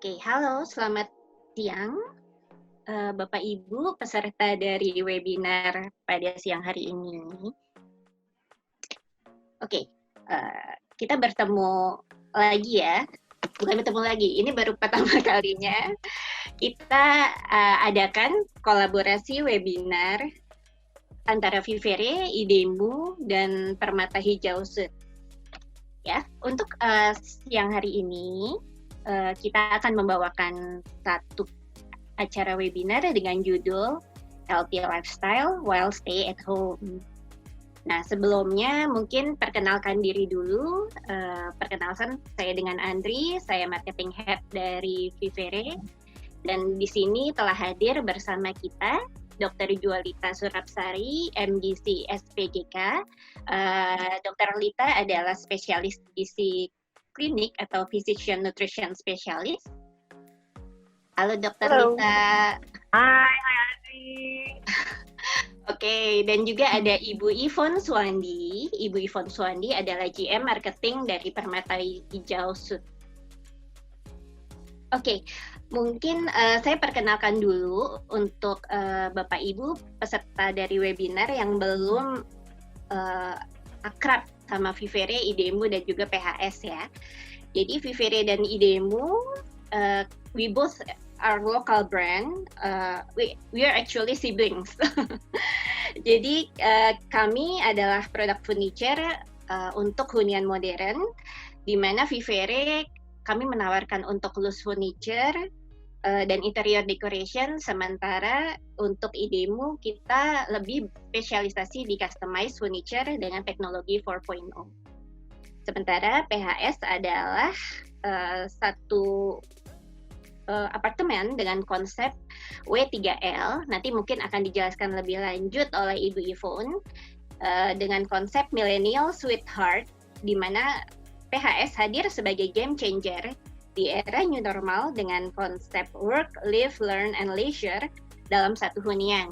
Oke, halo, selamat siang, Bapak Ibu peserta dari webinar pada siang hari ini. Oke, kita bertemu lagi ya, bukan bertemu lagi, ini baru pertama kalinya kita adakan kolaborasi webinar antara Vivere, IDEMU, dan Permata Hijau Sud. Ya, untuk siang hari ini kita akan membawakan satu acara webinar dengan judul Healthy Lifestyle While Stay at Home. Nah, sebelumnya mungkin perkenalkan diri dulu. Perkenalkan, saya dengan Andri, saya marketing head dari Vivere. Dan di sini telah hadir bersama kita Dr. Jualita Surapsari, MDC SPGK. Dr. Lita adalah spesialis gizi klinik atau Physician Nutrition Specialist. Halo Dr. Lita. Hai Andri. Oke, dan juga ada Ibu Yvonne Suwandi. Ibu Yvonne Suwandi adalah GM Marketing dari Permata Hijau Sud. Oke, mungkin saya perkenalkan dulu untuk Bapak Ibu peserta dari webinar yang belum akrab sama Vivere, IDEMU, dan juga PHS ya. Jadi Vivere dan IDEMU, we both are local brand. We are actually siblings. Jadi kami adalah produk furniture untuk hunian modern, di mana Vivere kami menawarkan untuk loose furniture dan interior decoration, sementara untuk IDEMU kita lebih spesialisasi di customized furniture dengan teknologi 4.0. Sementara PHS adalah satu apartemen dengan konsep W3L, nanti mungkin akan dijelaskan lebih lanjut oleh Ibu Yvonne, dengan konsep Millennial Sweetheart, di mana PHS hadir sebagai game changer di era new normal dengan konsep work, live, learn, and leisure dalam satu hunian.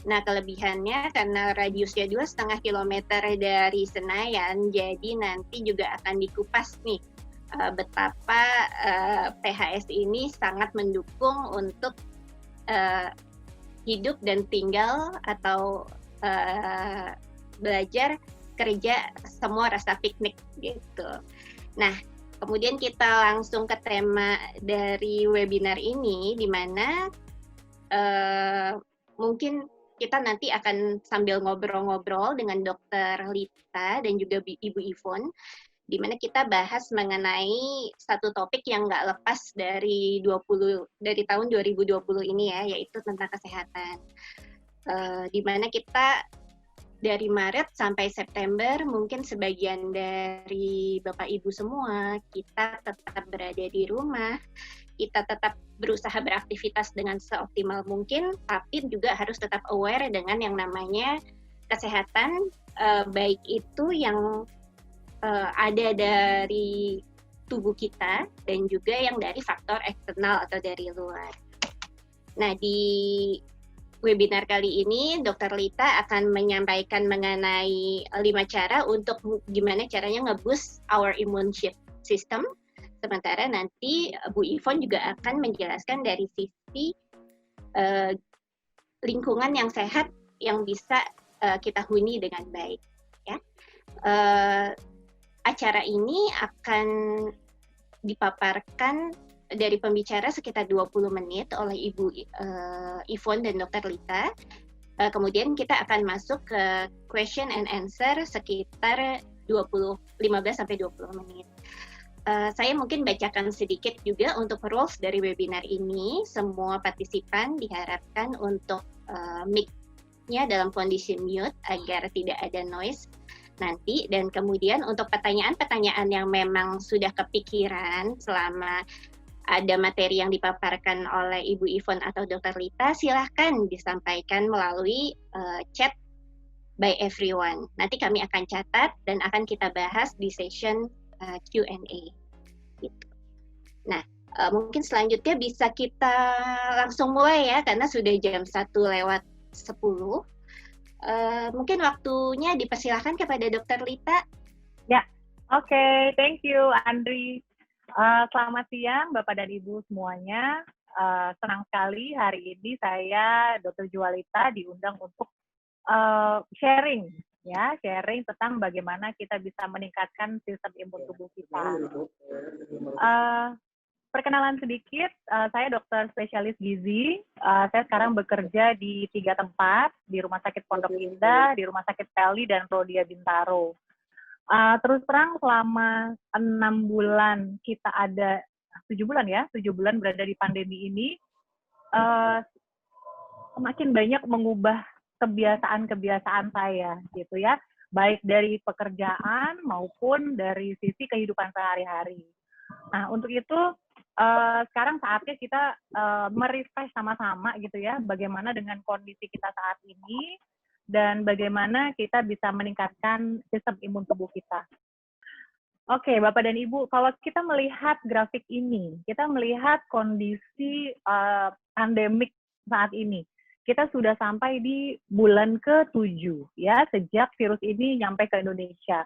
Nah, kelebihannya karena radiusnya 2,5 kilometer dari Senayan, jadi nanti juga akan dikupas nih betapa PHS ini sangat mendukung untuk hidup dan tinggal atau belajar kerja semua rasa piknik gitu. Nah, kemudian kita langsung ke tema dari webinar ini, di mana mungkin kita nanti akan sambil ngobrol-ngobrol dengan Dr. Lita dan juga Ibu Yvonne, di mana kita bahas mengenai satu topik yang nggak lepas dari tahun 2020 ini ya, yaitu tentang kesehatan. Di mana kita dari Maret sampai September, mungkin sebagian dari Bapak Ibu semua, kita tetap berada di rumah, kita tetap berusaha beraktivitas dengan seoptimal mungkin, tapi juga harus tetap aware dengan yang namanya kesehatan, baik itu yang ada dari tubuh kita dan juga yang dari faktor eksternal atau dari luar. Nah, di webinar kali ini Dr. Lita akan menyampaikan mengenai 5 cara untuk gimana caranya nge-boost our immune system. Sementara nanti Bu Yvonne juga akan menjelaskan dari sisi lingkungan yang sehat yang bisa kita huni dengan baik. Ya. Acara ini akan dipaparkan dari pembicara sekitar 20 menit oleh Ibu Yvonne dan Dr. Lita. Kemudian kita akan masuk ke question and answer sekitar 15-20 menit. Saya mungkin bacakan sedikit juga untuk rules dari webinar ini. Semua partisipan diharapkan untuk mic-nya dalam kondisi mute agar tidak ada noise nanti, dan kemudian untuk pertanyaan-pertanyaan yang memang sudah kepikiran selama ada materi yang dipaparkan oleh Ibu Yvonne atau Dr. Lita, silahkan disampaikan melalui chat by everyone. Nanti kami akan catat dan akan kita bahas di session Q&A. Gitu. Nah, mungkin selanjutnya bisa kita langsung mulai ya, karena sudah jam 1:10. Mungkin waktunya dipersilahkan kepada Dr. Lita. Ya, oke, thank you Andri. Selamat siang Bapak dan Ibu semuanya. Senang sekali hari ini saya Dr. Jualita diundang untuk sharing tentang bagaimana kita bisa meningkatkan sistem imun tubuh kita. Perkenalan sedikit, saya dokter spesialis gizi. Saya sekarang bekerja di 3 tempat, di Rumah Sakit Pondok Indah, di Rumah Sakit Pelni, dan Rodia Bintaro. Terus terang selama 6 bulan kita ada, 7 bulan berada di pandemi ini, semakin banyak mengubah kebiasaan-kebiasaan saya gitu ya, baik dari pekerjaan maupun dari sisi kehidupan sehari-hari. Nah, untuk itu sekarang saatnya kita merefresh sama-sama gitu ya, bagaimana dengan kondisi kita saat ini dan bagaimana kita bisa meningkatkan sistem imun tubuh kita. Oke, Bapak dan Ibu, kalau kita melihat grafik ini, kita melihat kondisi pandemik saat ini. Kita sudah sampai di bulan ke-7 ya, sejak virus ini nyampe ke Indonesia.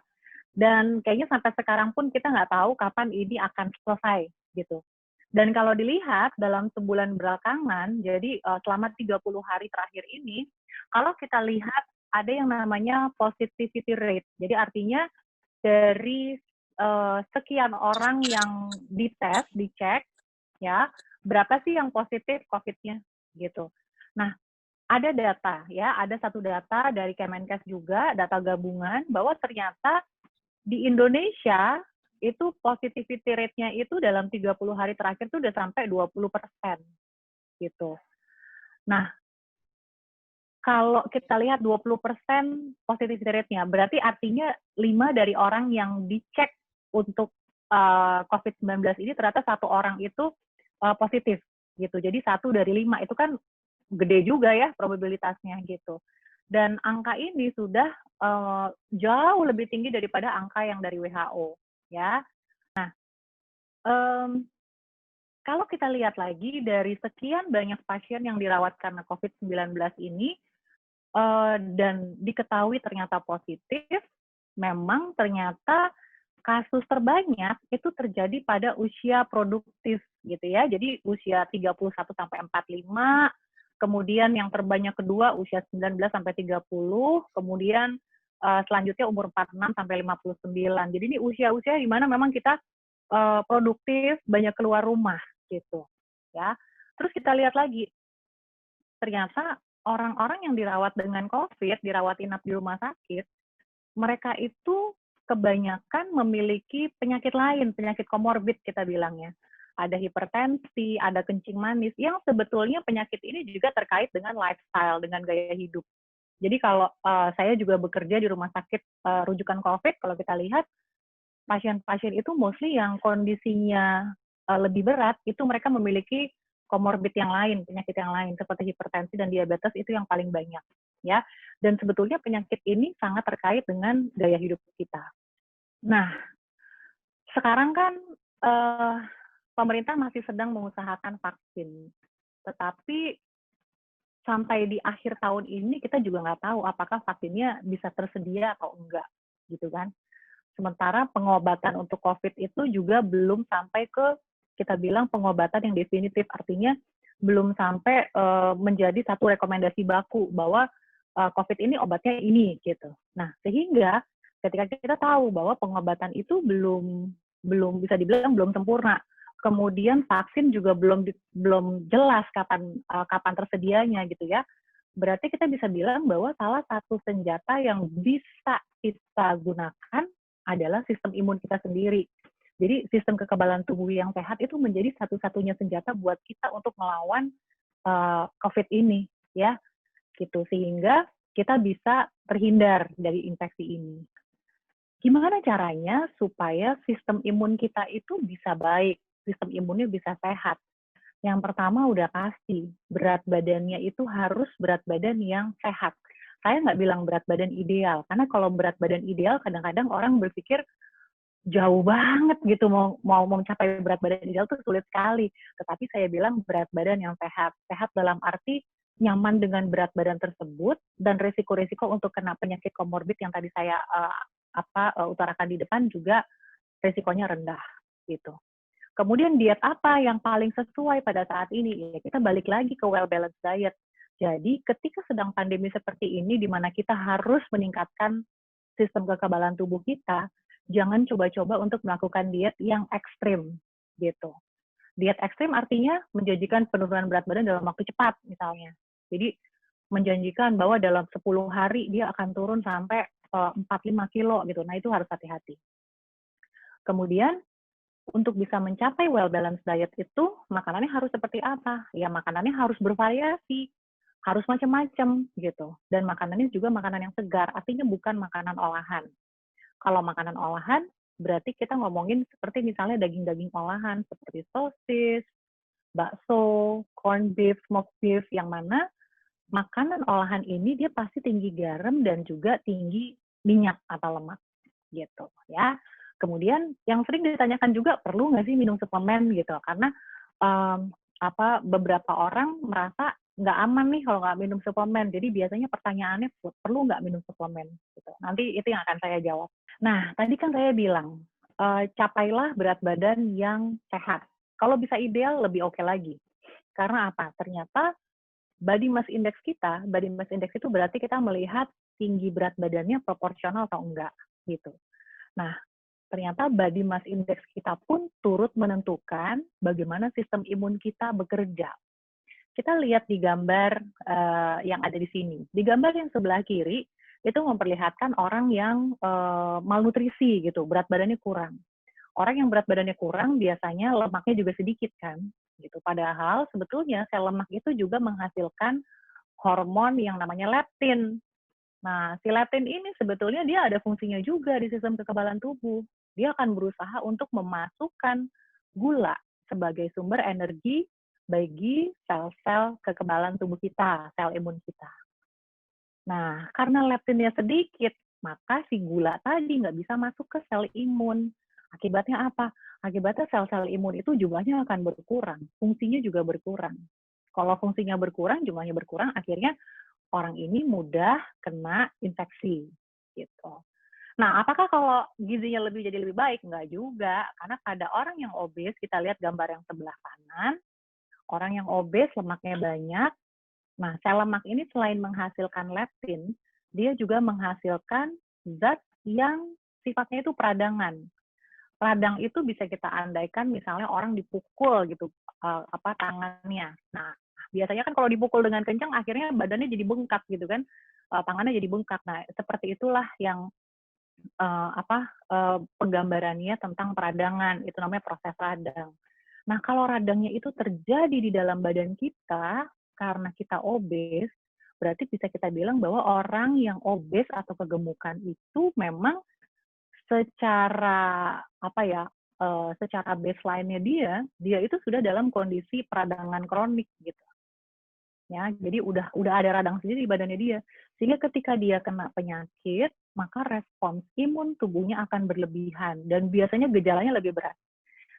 Dan kayaknya sampai sekarang pun kita nggak tahu kapan ini akan selesai gitu. Dan kalau dilihat dalam sebulan belakangan, jadi selama 30 hari terakhir ini, kalau kita lihat ada yang namanya positivity rate. Jadi artinya dari sekian orang yang dites, dicek, ya, berapa sih yang positif COVID-nya gitu. Nah, ada data ya, ada satu data dari Kemenkes juga, data gabungan bahwa ternyata di Indonesia itu positivity rate-nya itu dalam 30 hari terakhir itu udah sampai 20% gitu. Nah, kalau kita lihat 20% positivity rate-nya, berarti artinya 5 dari orang yang dicek untuk COVID-19 ini ternyata 1 orang itu positif gitu. Jadi 1 dari 5 itu kan gede juga ya probabilitasnya gitu. Dan angka ini sudah jauh lebih tinggi daripada angka yang dari WHO ya. Nah, kalau kita lihat lagi dari sekian banyak pasien yang dirawat karena COVID-19 ini dan diketahui ternyata positif, memang ternyata kasus terbanyak itu terjadi pada usia produktif gitu ya. Jadi usia 31 sampai 45, kemudian yang terbanyak kedua usia 19 sampai 30, kemudian selanjutnya umur 46 sampai 59. Jadi ini usia-usia di mana memang kita produktif, banyak keluar rumah gitu ya. Terus kita lihat lagi, ternyata orang-orang yang dirawat dengan COVID, dirawat inap di rumah sakit, mereka itu kebanyakan memiliki penyakit lain, penyakit komorbid kita bilangnya. Ada hipertensi, ada kencing manis, yang sebetulnya penyakit ini juga terkait dengan lifestyle, dengan gaya hidup. Jadi kalau saya juga bekerja di rumah sakit rujukan COVID, kalau kita lihat, pasien-pasien itu mostly yang kondisinya lebih berat, itu mereka memiliki komorbid yang lain, penyakit yang lain, seperti hipertensi dan diabetes itu yang paling banyak. Ya, dan sebetulnya penyakit ini sangat terkait dengan gaya hidup kita. Nah, sekarang kan pemerintah masih sedang mengusahakan vaksin, tetapi sampai di akhir tahun ini kita juga nggak tahu apakah vaksinnya bisa tersedia atau enggak, gitu kan. Sementara pengobatan untuk COVID itu juga belum sampai ke, kita bilang pengobatan yang definitif, artinya belum sampai menjadi satu rekomendasi baku bahwa COVID ini obatnya ini gitu. Nah, sehingga ketika kita tahu bahwa pengobatan itu belum bisa dibilang belum sempurna, kemudian vaksin juga belum jelas kapan tersedianya gitu ya. Berarti kita bisa bilang bahwa salah satu senjata yang bisa kita gunakan adalah sistem imun kita sendiri. Jadi sistem kekebalan tubuh yang sehat itu menjadi satu-satunya senjata buat kita untuk melawan COVID ini ya. Gitu, sehingga kita bisa terhindar dari infeksi ini. Gimana caranya supaya sistem imun kita itu bisa baik, sistem imunnya bisa sehat? Yang pertama udah pasti, berat badannya itu harus berat badan yang sehat. Saya nggak bilang berat badan ideal, karena kalau berat badan ideal kadang-kadang orang berpikir jauh banget gitu, mau mencapai berat badan ideal tuh sulit sekali. Tetapi saya bilang berat badan yang sehat. Sehat dalam arti nyaman dengan berat badan tersebut dan resiko-resiko untuk kena penyakit komorbid yang tadi saya utarakan di depan juga resikonya rendah gitu. Kemudian diet apa yang paling sesuai pada saat ini? Ya, kita balik lagi ke well-balanced diet. Jadi ketika sedang pandemi seperti ini, di mana kita harus meningkatkan sistem kekebalan tubuh kita, jangan coba-coba untuk melakukan diet yang ekstrim, gitu. Diet ekstrim artinya menjanjikan penurunan berat badan dalam waktu cepat, misalnya. Jadi menjanjikan bahwa dalam 10 hari dia akan turun sampai 4-5 kilo gitu. Nah, itu harus hati-hati. Kemudian untuk bisa mencapai well balanced diet itu makanannya harus seperti apa? Ya makanannya harus bervariasi, harus macam-macam gitu. Dan makanannya juga makanan yang segar, artinya bukan makanan olahan. Kalau makanan olahan berarti kita ngomongin seperti misalnya daging-daging olahan seperti sosis, bakso, corned beef, smoked beef, yang mana makanan olahan ini dia pasti tinggi garam dan juga tinggi minyak atau lemak gitu ya. Kemudian yang sering ditanyakan juga, perlu nggak sih minum suplemen gitu? Karena beberapa orang merasa nggak aman nih kalau nggak minum suplemen. Jadi biasanya pertanyaannya, perlu nggak minum suplemen? Gitu. Nanti itu yang akan saya jawab. Nah, tadi kan saya bilang, capailah berat badan yang sehat. Kalau bisa ideal, lebih oke lagi. Karena apa? Ternyata body mass index itu berarti kita melihat tinggi berat badannya proporsional atau enggak, gitu. Nah, ternyata body mass index kita pun turut menentukan bagaimana sistem imun kita bekerja. Kita lihat di gambar yang ada di sini. Di gambar yang sebelah kiri, itu memperlihatkan orang yang malnutrisi gitu, berat badannya kurang. Orang yang berat badannya kurang biasanya lemaknya juga sedikit kan, gitu. Padahal sebetulnya sel lemak itu juga menghasilkan hormon yang namanya leptin. Nah, si leptin ini sebetulnya dia ada fungsinya juga di sistem kekebalan tubuh. Dia akan berusaha untuk memasukkan gula sebagai sumber energi bagi sel-sel kekebalan tubuh kita, sel imun kita. Nah, karena leptinnya sedikit, maka si gula tadi nggak bisa masuk ke sel imun. Akibatnya apa? Akibatnya sel-sel imun itu jumlahnya akan berkurang, fungsinya juga berkurang. Kalau fungsinya berkurang, jumlahnya berkurang, akhirnya orang ini mudah kena infeksi gitu. Nah, apakah kalau gizinya jadi lebih baik? Enggak juga, karena pada orang yang obes, kita lihat gambar yang sebelah kanan, orang yang obes lemaknya banyak. Nah, sel lemak ini selain menghasilkan leptin, dia juga menghasilkan zat yang sifatnya itu peradangan. Radang itu bisa kita andaikan misalnya orang dipukul gitu tangannya. Nah, biasanya kan kalau dipukul dengan kencang akhirnya badannya jadi bengkak gitu kan, tangannya jadi bengkak. Nah, seperti itulah yang penggambarannya tentang peradangan, itu namanya proses radang. Nah, kalau radangnya itu terjadi di dalam badan kita karena kita obes, berarti bisa kita bilang bahwa orang yang obes atau kegemukan itu memang secara secara baseline-nya dia itu sudah dalam kondisi peradangan kronik gitu. Ya, jadi udah ada radang sendiri di badannya dia. Sehingga ketika dia kena penyakit, maka respons imun tubuhnya akan berlebihan dan biasanya gejalanya lebih berat.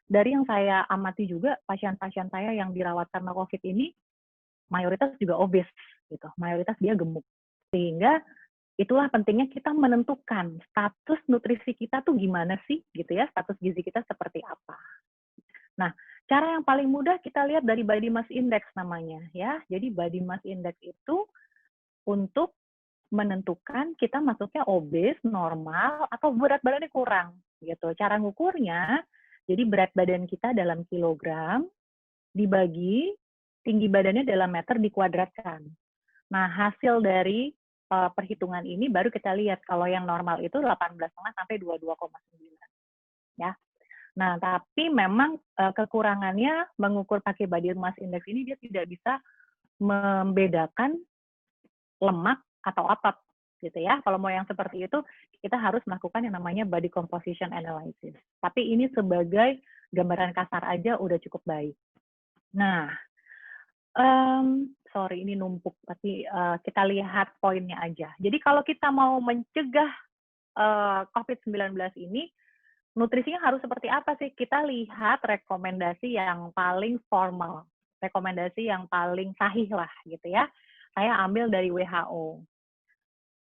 Dari yang saya amati juga, pasien-pasien saya yang dirawat karena COVID ini mayoritas juga obes gitu. Mayoritas dia gemuk. Sehingga itulah pentingnya kita menentukan status nutrisi kita tuh gimana sih gitu ya, status gizi kita seperti apa. Nah, cara yang paling mudah kita lihat dari body mass index namanya ya. Jadi body mass index itu untuk menentukan kita masuknya obes, normal, atau berat badannya kurang gitu. Cara ngukurnya, jadi berat badan kita dalam kilogram dibagi tinggi badannya dalam meter dikuadratkan. Nah, hasil dari perhitungan ini baru kita lihat kalau yang normal itu 18,5 sampai 22,9 ya. Nah, tapi memang kekurangannya mengukur pakai body mass index ini dia tidak bisa membedakan lemak atau otot gitu ya. Kalau mau yang seperti itu kita harus melakukan yang namanya body composition analysis. Tapi ini sebagai gambaran kasar aja udah cukup baik. Nah, sorry ini numpuk, tapi kita lihat poinnya aja. Jadi kalau kita mau mencegah COVID-19 ini, nutrisinya harus seperti apa sih? Kita lihat rekomendasi yang paling formal, rekomendasi yang paling sahih lah gitu ya. Saya ambil dari WHO.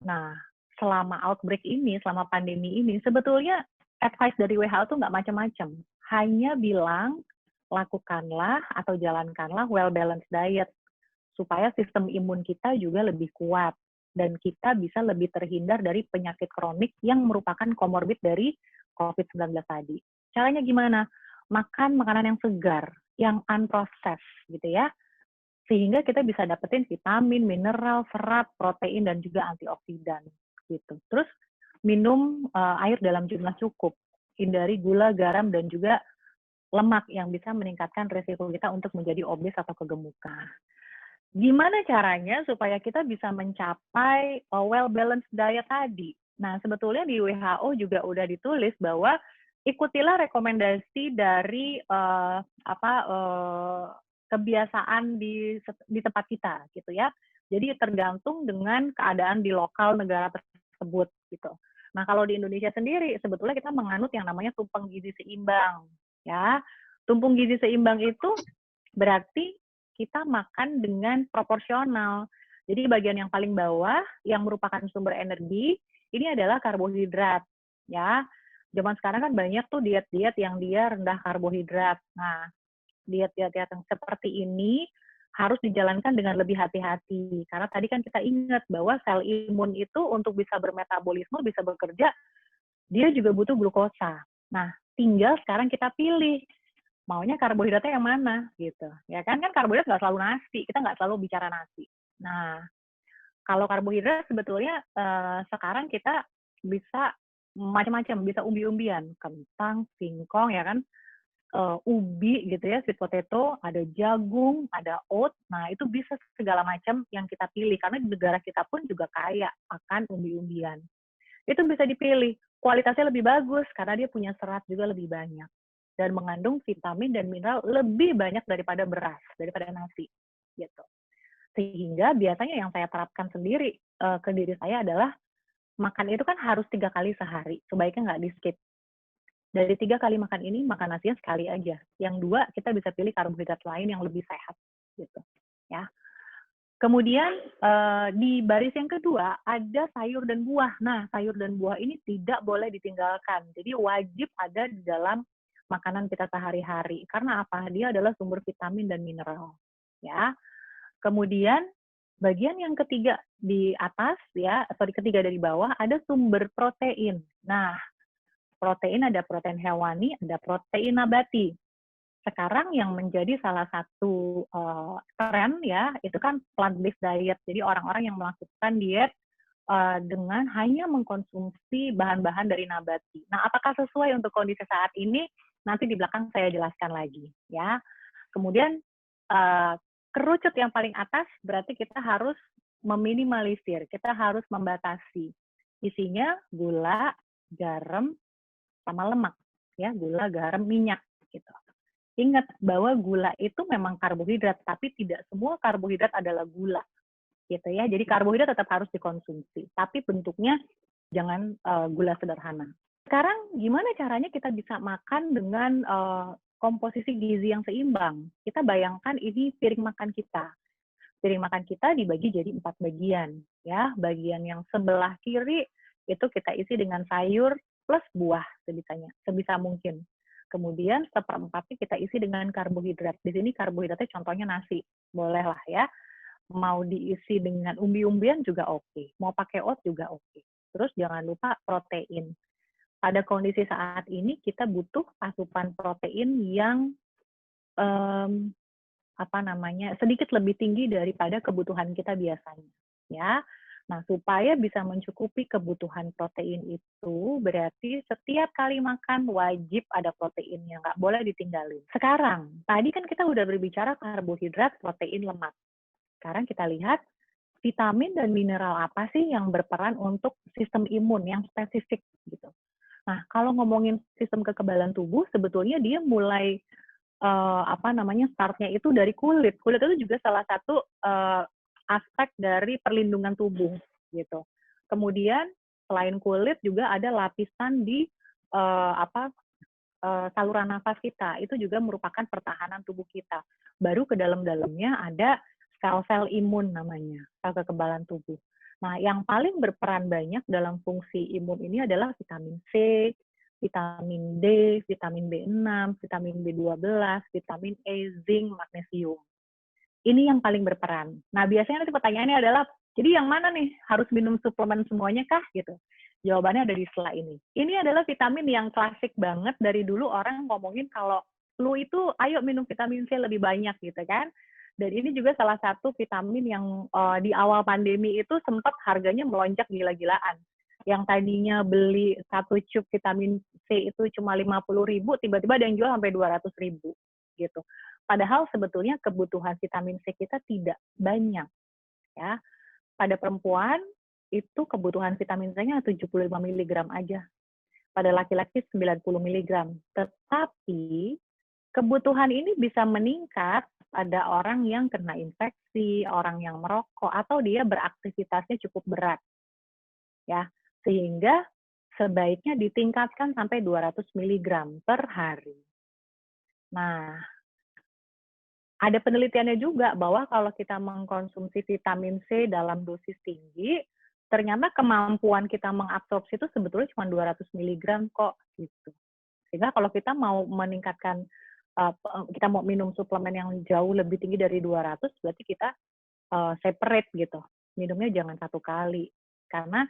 Nah, selama outbreak ini, selama pandemi ini, sebetulnya advice dari WHO tuh nggak macam-macam. hanya bilang lakukanlah atau jalankanlah well-balanced diet supaya sistem imun kita juga lebih kuat dan kita bisa lebih terhindar dari penyakit kronik yang merupakan komorbid dari COVID-19 tadi. Caranya gimana? Makan makanan yang segar, yang unprocessed gitu ya, sehingga kita bisa dapetin vitamin, mineral, serat, protein, dan juga antioksidan gitu. Terus minum air dalam jumlah cukup, hindari gula, garam, dan juga lemak yang bisa meningkatkan risiko kita untuk menjadi obes atau kegemukan. Gimana caranya supaya kita bisa mencapai well-balanced diet tadi? Nah, sebetulnya di WHO juga udah ditulis bahwa ikutilah rekomendasi dari kebiasaan di tempat kita gitu ya. Jadi tergantung dengan keadaan di lokal negara tersebut gitu. Nah, kalau di Indonesia sendiri sebetulnya kita menganut yang namanya tumpang gizi seimbang ya. Tumpang gizi seimbang itu berarti kita makan dengan proporsional. Jadi bagian yang paling bawah yang merupakan sumber energi ini adalah karbohidrat ya. Zaman sekarang kan banyak tuh diet-diet yang dia rendah karbohidrat. Nah, diet-diet yang seperti ini harus dijalankan dengan lebih hati-hati. Karena tadi kan kita ingat bahwa sel imun itu untuk bisa bermetabolisme, bisa bekerja, dia juga butuh glukosa. Nah, tinggal sekarang kita pilih maunya karbohidratnya yang mana gitu. Ya kan karbohidrat nggak selalu nasi, kita nggak selalu bicara nasi. Nah, kalau karbohidrat sebetulnya sekarang kita bisa macam-macam, bisa umbi-umbian, kentang, singkong ya kan, ubi gitu ya, sweet potato, ada jagung, ada oat. Nah, itu bisa segala macam yang kita pilih karena di negara kita pun juga kaya akan umbi-umbian. Itu bisa dipilih. Kualitasnya lebih bagus karena dia punya serat juga lebih banyak dan mengandung vitamin dan mineral lebih banyak daripada beras, daripada nasi gitu. Sehingga biasanya yang saya terapkan sendiri ke diri saya adalah makan itu kan harus 3 kali sehari, sebaiknya nggak di-skip. Dari 3 kali makan ini, makan nasinya sekali aja. Yang 2, kita bisa pilih karbohidrat lain yang lebih sehat, gitu. Ya. Kemudian, di baris yang kedua, ada sayur dan buah. Nah, sayur dan buah ini tidak boleh ditinggalkan. Jadi wajib ada di dalam makanan kita sehari-hari. Karena apa? Dia adalah sumber vitamin dan mineral. Ya. Kemudian, bagian yang ketiga di atas, ya, sorry, ketiga dari bawah, ada sumber protein. Nah, protein ada protein hewani, ada protein nabati. Sekarang yang menjadi salah satu tren ya, itu kan plant-based diet. Jadi orang-orang yang melakukan diet dengan hanya mengkonsumsi bahan-bahan dari nabati. Nah, apakah sesuai untuk kondisi saat ini? Nanti di belakang saya jelaskan lagi ya. Kemudian kerucut yang paling atas berarti kita harus meminimalisir, kita harus membatasi. Isinya gula, garam, sama lemak ya, gula, garam, minyak gitu. Ingat bahwa gula itu memang karbohidrat, tapi tidak semua karbohidrat adalah gula gitu ya. Jadi karbohidrat tetap harus dikonsumsi, tapi bentuknya jangan gula sederhana. Sekarang gimana caranya kita bisa makan dengan komposisi gizi yang seimbang? Kita bayangkan ini piring makan kita. Piring makan kita dibagi jadi 4 bagian ya. Bagian yang sebelah kiri itu kita isi dengan sayur plus buah sebisa mungkin. Kemudian seperempatnya kita isi dengan karbohidrat. Di sini karbohidratnya contohnya nasi, boleh lah ya. Mau diisi dengan umbi-umbian juga oke. Mau pakai oat juga oke. Terus jangan lupa protein. Pada kondisi saat ini kita butuh asupan protein yang sedikit lebih tinggi daripada kebutuhan kita biasanya. Ya. Nah, supaya bisa mencukupi kebutuhan protein itu, berarti setiap kali makan wajib ada proteinnya, nggak boleh ditinggalin. Sekarang, tadi kan kita udah berbicara karbohidrat, protein, lemak. Sekarang kita lihat vitamin dan mineral apa sih yang berperan untuk sistem imun yang spesifik gitu. Nah, kalau ngomongin sistem kekebalan tubuh, sebetulnya dia mulai startnya itu dari kulit. Kulit itu juga salah satu aspek dari perlindungan tubuh gitu. Kemudian selain kulit juga ada lapisan di saluran nafas kita. Itu juga merupakan pertahanan tubuh kita. Baru ke dalam-dalamnya ada sel-sel imun namanya, sel kekebalan tubuh. Nah, yang paling berperan banyak dalam fungsi imun ini adalah vitamin C, vitamin D, vitamin B6, vitamin B12, vitamin E, zinc, magnesium. Ini yang paling berperan. Nah, biasanya nanti pertanyaannya adalah, jadi yang mana nih? Harus minum suplemen semuanya kah? Gitu. Jawabannya ada di setelah ini. Ini adalah vitamin yang klasik banget dari dulu orang ngomongin kalau flu itu ayo minum vitamin C lebih banyak gitu kan. Dan ini juga salah satu vitamin yang di awal pandemi itu sempat harganya melonjak gila-gilaan. Yang tadinya beli satu cup vitamin C itu cuma 50.000, tiba-tiba ada yang jual sampai 200.000 gitu. Padahal sebetulnya kebutuhan vitamin C kita tidak banyak, ya. Pada perempuan itu kebutuhan vitamin C-nya 75 mg aja. Pada laki-laki 90 mg. Tetapi kebutuhan ini bisa meningkat pada orang yang kena infeksi, orang yang merokok, atau dia beraktivitasnya cukup berat, ya. Sehingga sebaiknya ditingkatkan sampai 200 mg per hari. Nah, ada penelitiannya juga bahwa kalau kita mengkonsumsi vitamin C dalam dosis tinggi, ternyata kemampuan kita mengabsorpsi itu sebetulnya cuma 200 mg kok gitu. Sehingga kalau kita mau meningkatkan, kita mau minum suplemen yang jauh lebih tinggi dari 200, berarti kita separate gitu. Minumnya jangan satu kali. Karena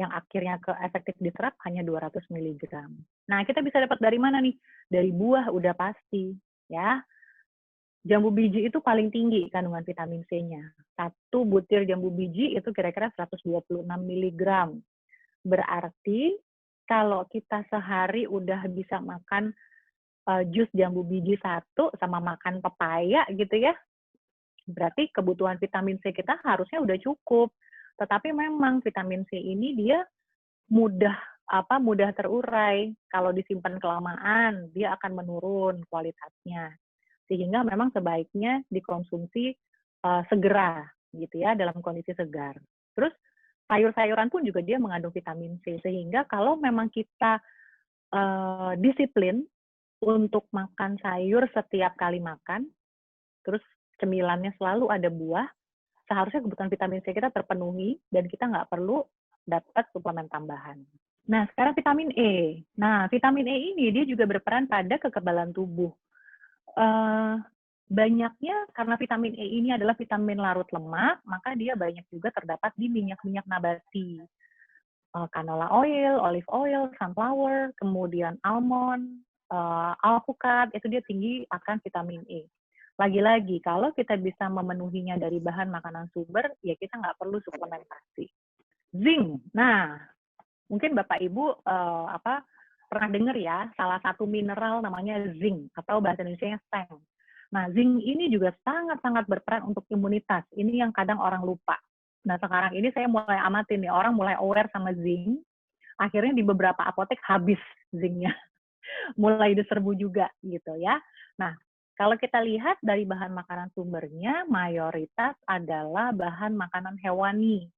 yang akhirnya efektif diserap hanya 200 mg. Nah, kita bisa dapat dari mana nih? Dari buah udah pasti, ya. Jambu biji itu paling tinggi kandungan vitamin C-nya. Satu butir jambu biji itu kira-kira 126 mg. Berarti kalau kita sehari udah bisa makan jus jambu biji satu sama makan pepaya gitu ya, berarti kebutuhan vitamin C kita harusnya udah cukup. Tetapi memang vitamin C ini dia mudah mudah terurai. Kalau disimpan kelamaan, dia akan menurun kualitasnya. Sehingga memang sebaiknya dikonsumsi segera gitu ya, dalam kondisi segar. Terus sayur-sayuran pun juga dia mengandung vitamin C, sehingga kalau memang kita disiplin untuk makan sayur setiap kali makan, terus cemilannya selalu ada buah, seharusnya kebutuhan vitamin C kita terpenuhi dan kita nggak perlu dapat suplemen tambahan. Nah, sekarang vitamin E. Nah, vitamin E ini dia juga berperan pada kekebalan tubuh. Banyaknya karena vitamin E ini adalah vitamin larut lemak, maka dia banyak juga terdapat di minyak-minyak nabati. Canola oil, olive oil, sunflower, kemudian almond, alpukat, itu dia tinggi akan vitamin E. Lagi-lagi, kalau kita bisa memenuhinya dari bahan makanan sumber, ya kita nggak perlu suplementasi. Zinc. Nah, mungkin Bapak Ibu pernah dengar ya, salah satu mineral namanya zinc, atau bahasa Indonesia-nya seng. Nah, zinc ini juga sangat-sangat berperan untuk imunitas. Ini yang kadang orang lupa. Nah, sekarang ini saya mulai amatin nih, orang mulai aware sama zinc. Akhirnya di beberapa apotek habis zincnya. Mulai diserbu juga gitu ya. Nah, kalau kita lihat dari bahan makanan sumbernya, mayoritas adalah bahan makanan hewani.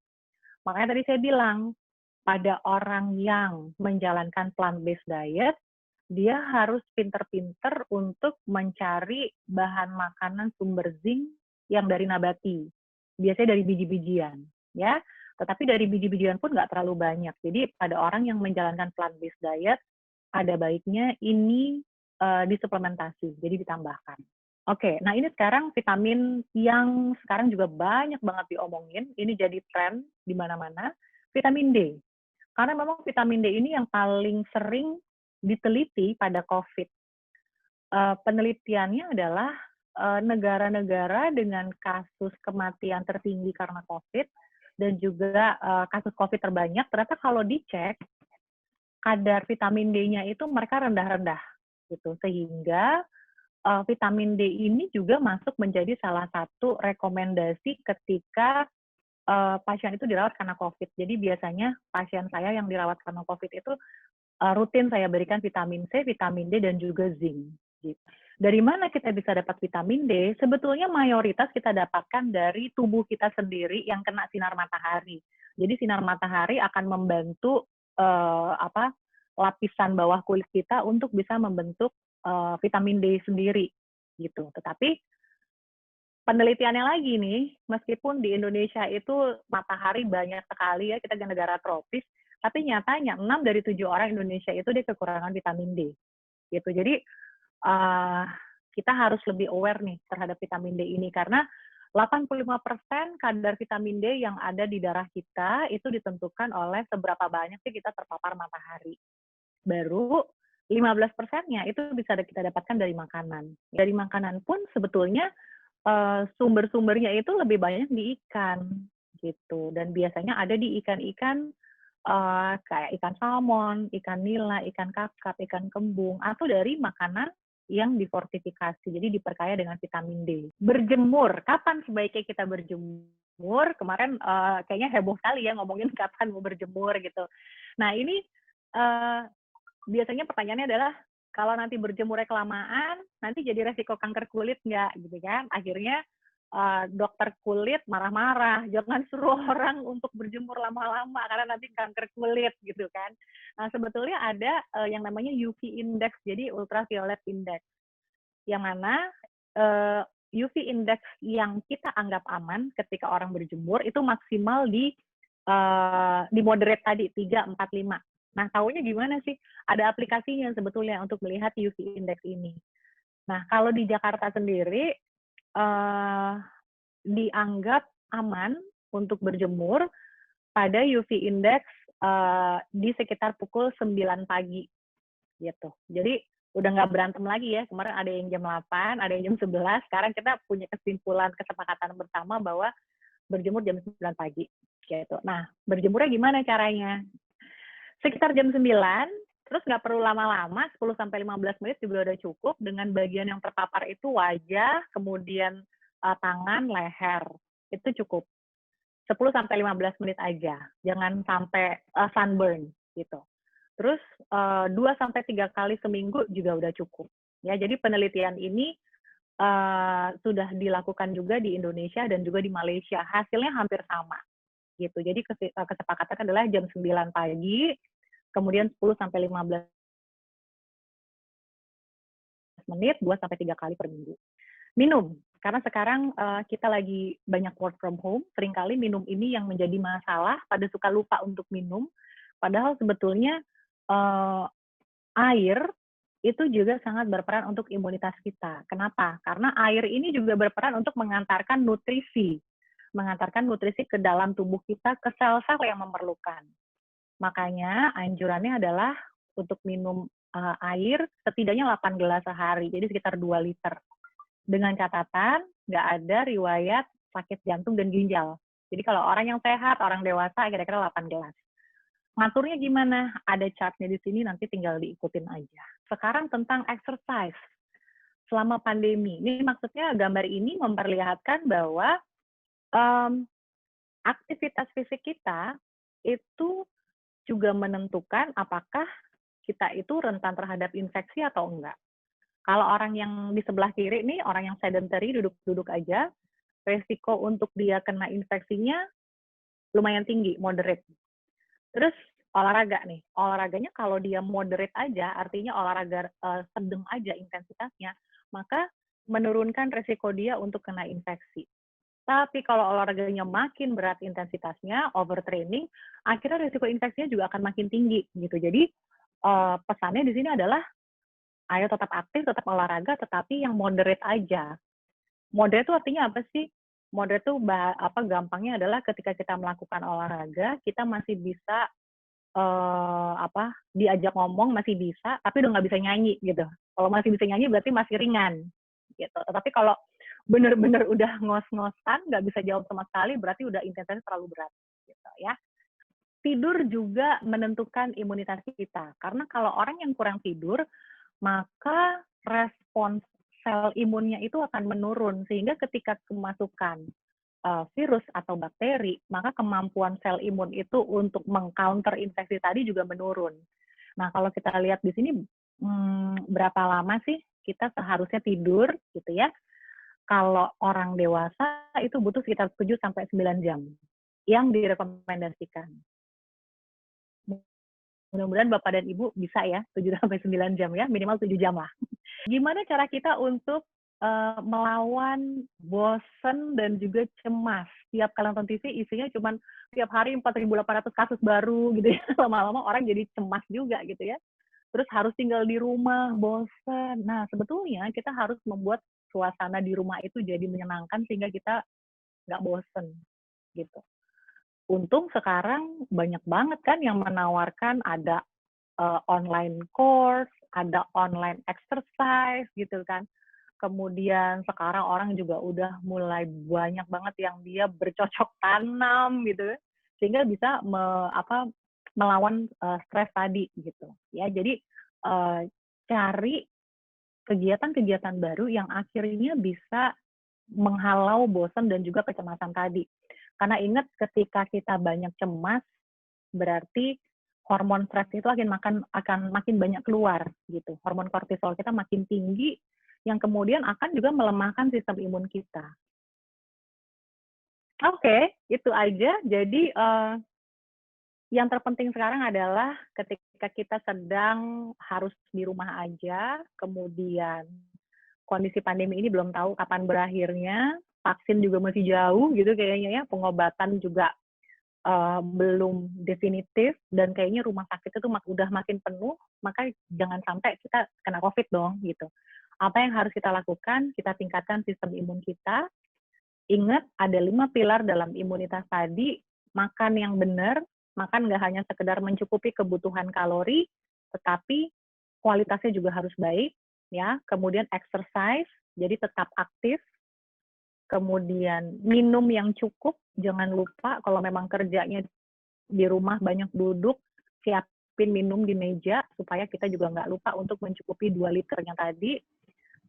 Makanya tadi saya bilang, pada orang yang menjalankan plant-based diet, dia harus pinter-pinter untuk mencari bahan makanan sumber zinc yang dari nabati. Biasanya dari biji-bijian, ya. Tetapi dari biji-bijian pun nggak terlalu banyak. Jadi pada orang yang menjalankan plant-based diet, ada baiknya ini disuplementasi, jadi ditambahkan. Oke, nah ini sekarang vitamin yang sekarang juga banyak banget diomongin, ini jadi tren di mana-mana, vitamin D. Karena memang vitamin D ini yang paling sering diteliti pada COVID. Penelitiannya adalah negara-negara dengan kasus kematian tertinggi karena COVID dan juga kasus COVID terbanyak, ternyata kalau dicek, kadar vitamin D-nya itu mereka rendah-rendah. Gitu. Sehingga vitamin D ini juga masuk menjadi salah satu rekomendasi ketika pasien itu dirawat karena COVID. Jadi biasanya pasien saya yang dirawat karena COVID itu rutin saya berikan vitamin C, vitamin D, dan juga zinc. Gitu. Dari mana kita bisa dapat vitamin D? Sebetulnya mayoritas kita dapatkan dari tubuh kita sendiri yang kena sinar matahari. Jadi sinar matahari akan membantu lapisan bawah kulit kita untuk bisa membentuk vitamin D sendiri. Gitu. Tetapi penelitiannya lagi nih, meskipun di Indonesia itu matahari banyak sekali ya, kita negara tropis, Tapi nyatanya 6 dari 7 orang Indonesia itu dia kekurangan vitamin D. Gitu. Jadi uh, kita harus lebih aware nih terhadap vitamin D ini karena 85% kadar vitamin D yang ada di darah kita itu ditentukan oleh seberapa banyak sih kita terpapar matahari. Baru 15%-nya itu bisa kita dapatkan dari makanan. Dari makanan pun sebetulnya sumber-sumbernya itu lebih banyak di ikan gitu. Dan biasanya ada di ikan-ikan kayak ikan salmon, ikan nila, ikan kakap, ikan kembung, atau dari makanan yang difortifikasi, jadi diperkaya dengan vitamin D. Berjemur, kapan sebaiknya kita berjemur? Kemarin kayaknya heboh sekali ya ngomongin kapan mau berjemur gitu. Nah ini biasanya pertanyaannya adalah, kalau nanti berjemurnya kelamaan, nanti jadi resiko kanker kulit nggak, gitu kan? Akhirnya dokter kulit marah-marah, jangan suruh orang untuk berjemur lama-lama karena nanti kanker kulit gitu kan. Nah, sebetulnya ada yang namanya UV index, jadi ultraviolet index, yang mana UV index yang kita anggap aman ketika orang berjemur itu maksimal di moderate tadi 3, 4, 5. Nah, tahunya gimana sih? Ada aplikasinya sebetulnya untuk melihat UV index ini. Nah, kalau di Jakarta sendiri dianggap aman untuk berjemur pada UV index di sekitar pukul 9 pagi gitu. Jadi udah nggak berantem lagi ya. Kemarin ada yang jam 8, ada yang jam 11. Sekarang kita punya kesimpulan kesepakatan bersama bahwa berjemur jam 9 pagi gitu. Nah, berjemurnya gimana caranya? Sekitar jam 9, terus nggak perlu lama-lama, 10-15 menit juga udah cukup, dengan bagian yang terpapar itu wajah, kemudian tangan, leher. Itu cukup. 10-15 menit aja. Jangan sampai sunburn gitu. Terus 2-3 kali seminggu juga udah cukup. Ya, jadi penelitian ini sudah dilakukan juga di Indonesia dan juga di Malaysia. Hasilnya hampir sama. Gitu. Jadi kesepakatan adalah jam 9 pagi, kemudian 10-15 menit, 2-3 kali per minggu. Minum, karena sekarang kita lagi banyak work from home, seringkali minum ini yang menjadi masalah, pada suka lupa untuk minum, padahal sebetulnya air itu juga sangat berperan untuk imunitas kita. Kenapa? Karena air ini juga berperan untuk mengantarkan nutrisi ke dalam tubuh kita, ke sel-sel yang memerlukan. Makanya anjurannya adalah untuk minum air setidaknya 8 gelas sehari, jadi sekitar 2 liter. Dengan catatan, nggak ada riwayat sakit jantung dan ginjal. Jadi kalau orang yang sehat, orang dewasa, kira-kira 8 gelas. Ngaturnya gimana? Ada chartnya di sini, nanti tinggal diikutin aja. Sekarang tentang exercise selama pandemi. Ini maksudnya gambar ini memperlihatkan bahwa aktivitas fisik kita itu juga menentukan apakah kita itu rentan terhadap infeksi atau enggak. Kalau orang yang di sebelah kiri nih, orang yang sedentary, duduk-duduk aja, resiko untuk dia kena infeksinya lumayan tinggi, moderate. Terus olahraga nih, olahraganya kalau dia moderate aja, artinya olahraga sedang aja intensitasnya, maka menurunkan resiko dia untuk kena infeksi. Tapi kalau olahraganya makin berat intensitasnya, overtraining, akhirnya resiko infeksinya juga akan makin tinggi gitu. Jadi pesannya di sini adalah ayo tetap aktif, tetap olahraga, tetapi yang moderate aja. Moderate itu artinya apa sih? Moderate itu gampangnya adalah ketika kita melakukan olahraga, kita masih bisa diajak ngomong masih bisa, tapi udah nggak bisa nyanyi gitu. Kalau masih bisa nyanyi berarti masih ringan gitu. Tetapi kalau benar-benar udah ngos-ngosan, nggak bisa jawab sama sekali, berarti udah intensitasnya terlalu berat gitu ya. Tidur juga menentukan imunitas kita, karena kalau orang yang kurang tidur, maka respons sel imunnya itu akan menurun, sehingga ketika kemasukan virus atau bakteri, maka kemampuan sel imun itu untuk mengcounter infeksi tadi juga menurun. Nah, kalau kita lihat di sini, berapa lama sih kita seharusnya tidur gitu ya? Kalau orang dewasa itu butuh sekitar 7-9 jam yang direkomendasikan. Mudah-mudahan Bapak dan Ibu bisa ya, 7-9 jam ya, minimal 7 jam lah. Gimana cara kita untuk melawan bosen dan juga cemas. Tiap kali nonton TV isinya cuman tiap hari 4.800 kasus baru gitu ya. Lama-lama orang jadi cemas juga gitu ya. Terus harus tinggal di rumah, bosen. Nah, sebetulnya kita harus membuat suasana di rumah itu jadi menyenangkan sehingga kita nggak bosen gitu. Untung sekarang banyak banget kan yang menawarkan ada online course, ada online exercise gitu kan. Kemudian sekarang orang juga udah mulai banyak banget yang dia bercocok tanam gitu, sehingga bisa melawan stres tadi gitu. Ya, jadi cari kegiatan-kegiatan baru yang akhirnya bisa menghalau bosan dan juga kecemasan tadi. Karena ingat ketika kita banyak cemas, berarti hormon stres itu akan makin banyak keluar gitu. Hormon kortisol kita makin tinggi, yang kemudian akan juga melemahkan sistem imun kita. Oke, itu aja. Jadi yang terpenting sekarang adalah ketika kita sedang harus di rumah aja, kemudian kondisi pandemi ini belum tahu kapan berakhirnya, vaksin juga masih jauh gitu kayaknya ya, pengobatan juga belum definitif, dan kayaknya rumah sakit itu udah makin penuh, maka jangan sampai kita kena COVID dong gitu. Apa yang harus kita lakukan? Kita tingkatkan sistem imun kita. Ingat, ada 5 pilar dalam imunitas tadi. Makan yang benar, makan nggak hanya sekedar mencukupi kebutuhan kalori, tetapi kualitasnya juga harus baik. Ya, kemudian exercise, jadi tetap aktif. Kemudian minum yang cukup, jangan lupa kalau memang kerjanya di rumah banyak duduk, siapin minum di meja supaya kita juga nggak lupa untuk mencukupi 2 liternya tadi.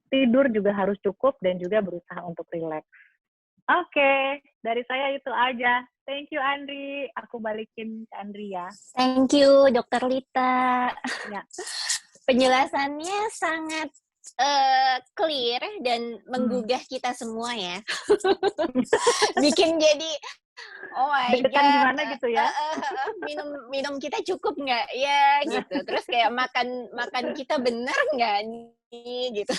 Tidur juga harus cukup dan juga berusaha untuk rileks. Oke, dari saya itu aja. Thank you, Andri. Aku balikin ke Andri ya. Thank you, Dr. Lita. Ya. Penjelasannya sangat clear dan menggugah kita semua ya. Bikin jadi oh my god, gimana gitu ya? minum kita cukup nggak ya gitu. Terus kayak makan kita benar nggak nih gitu.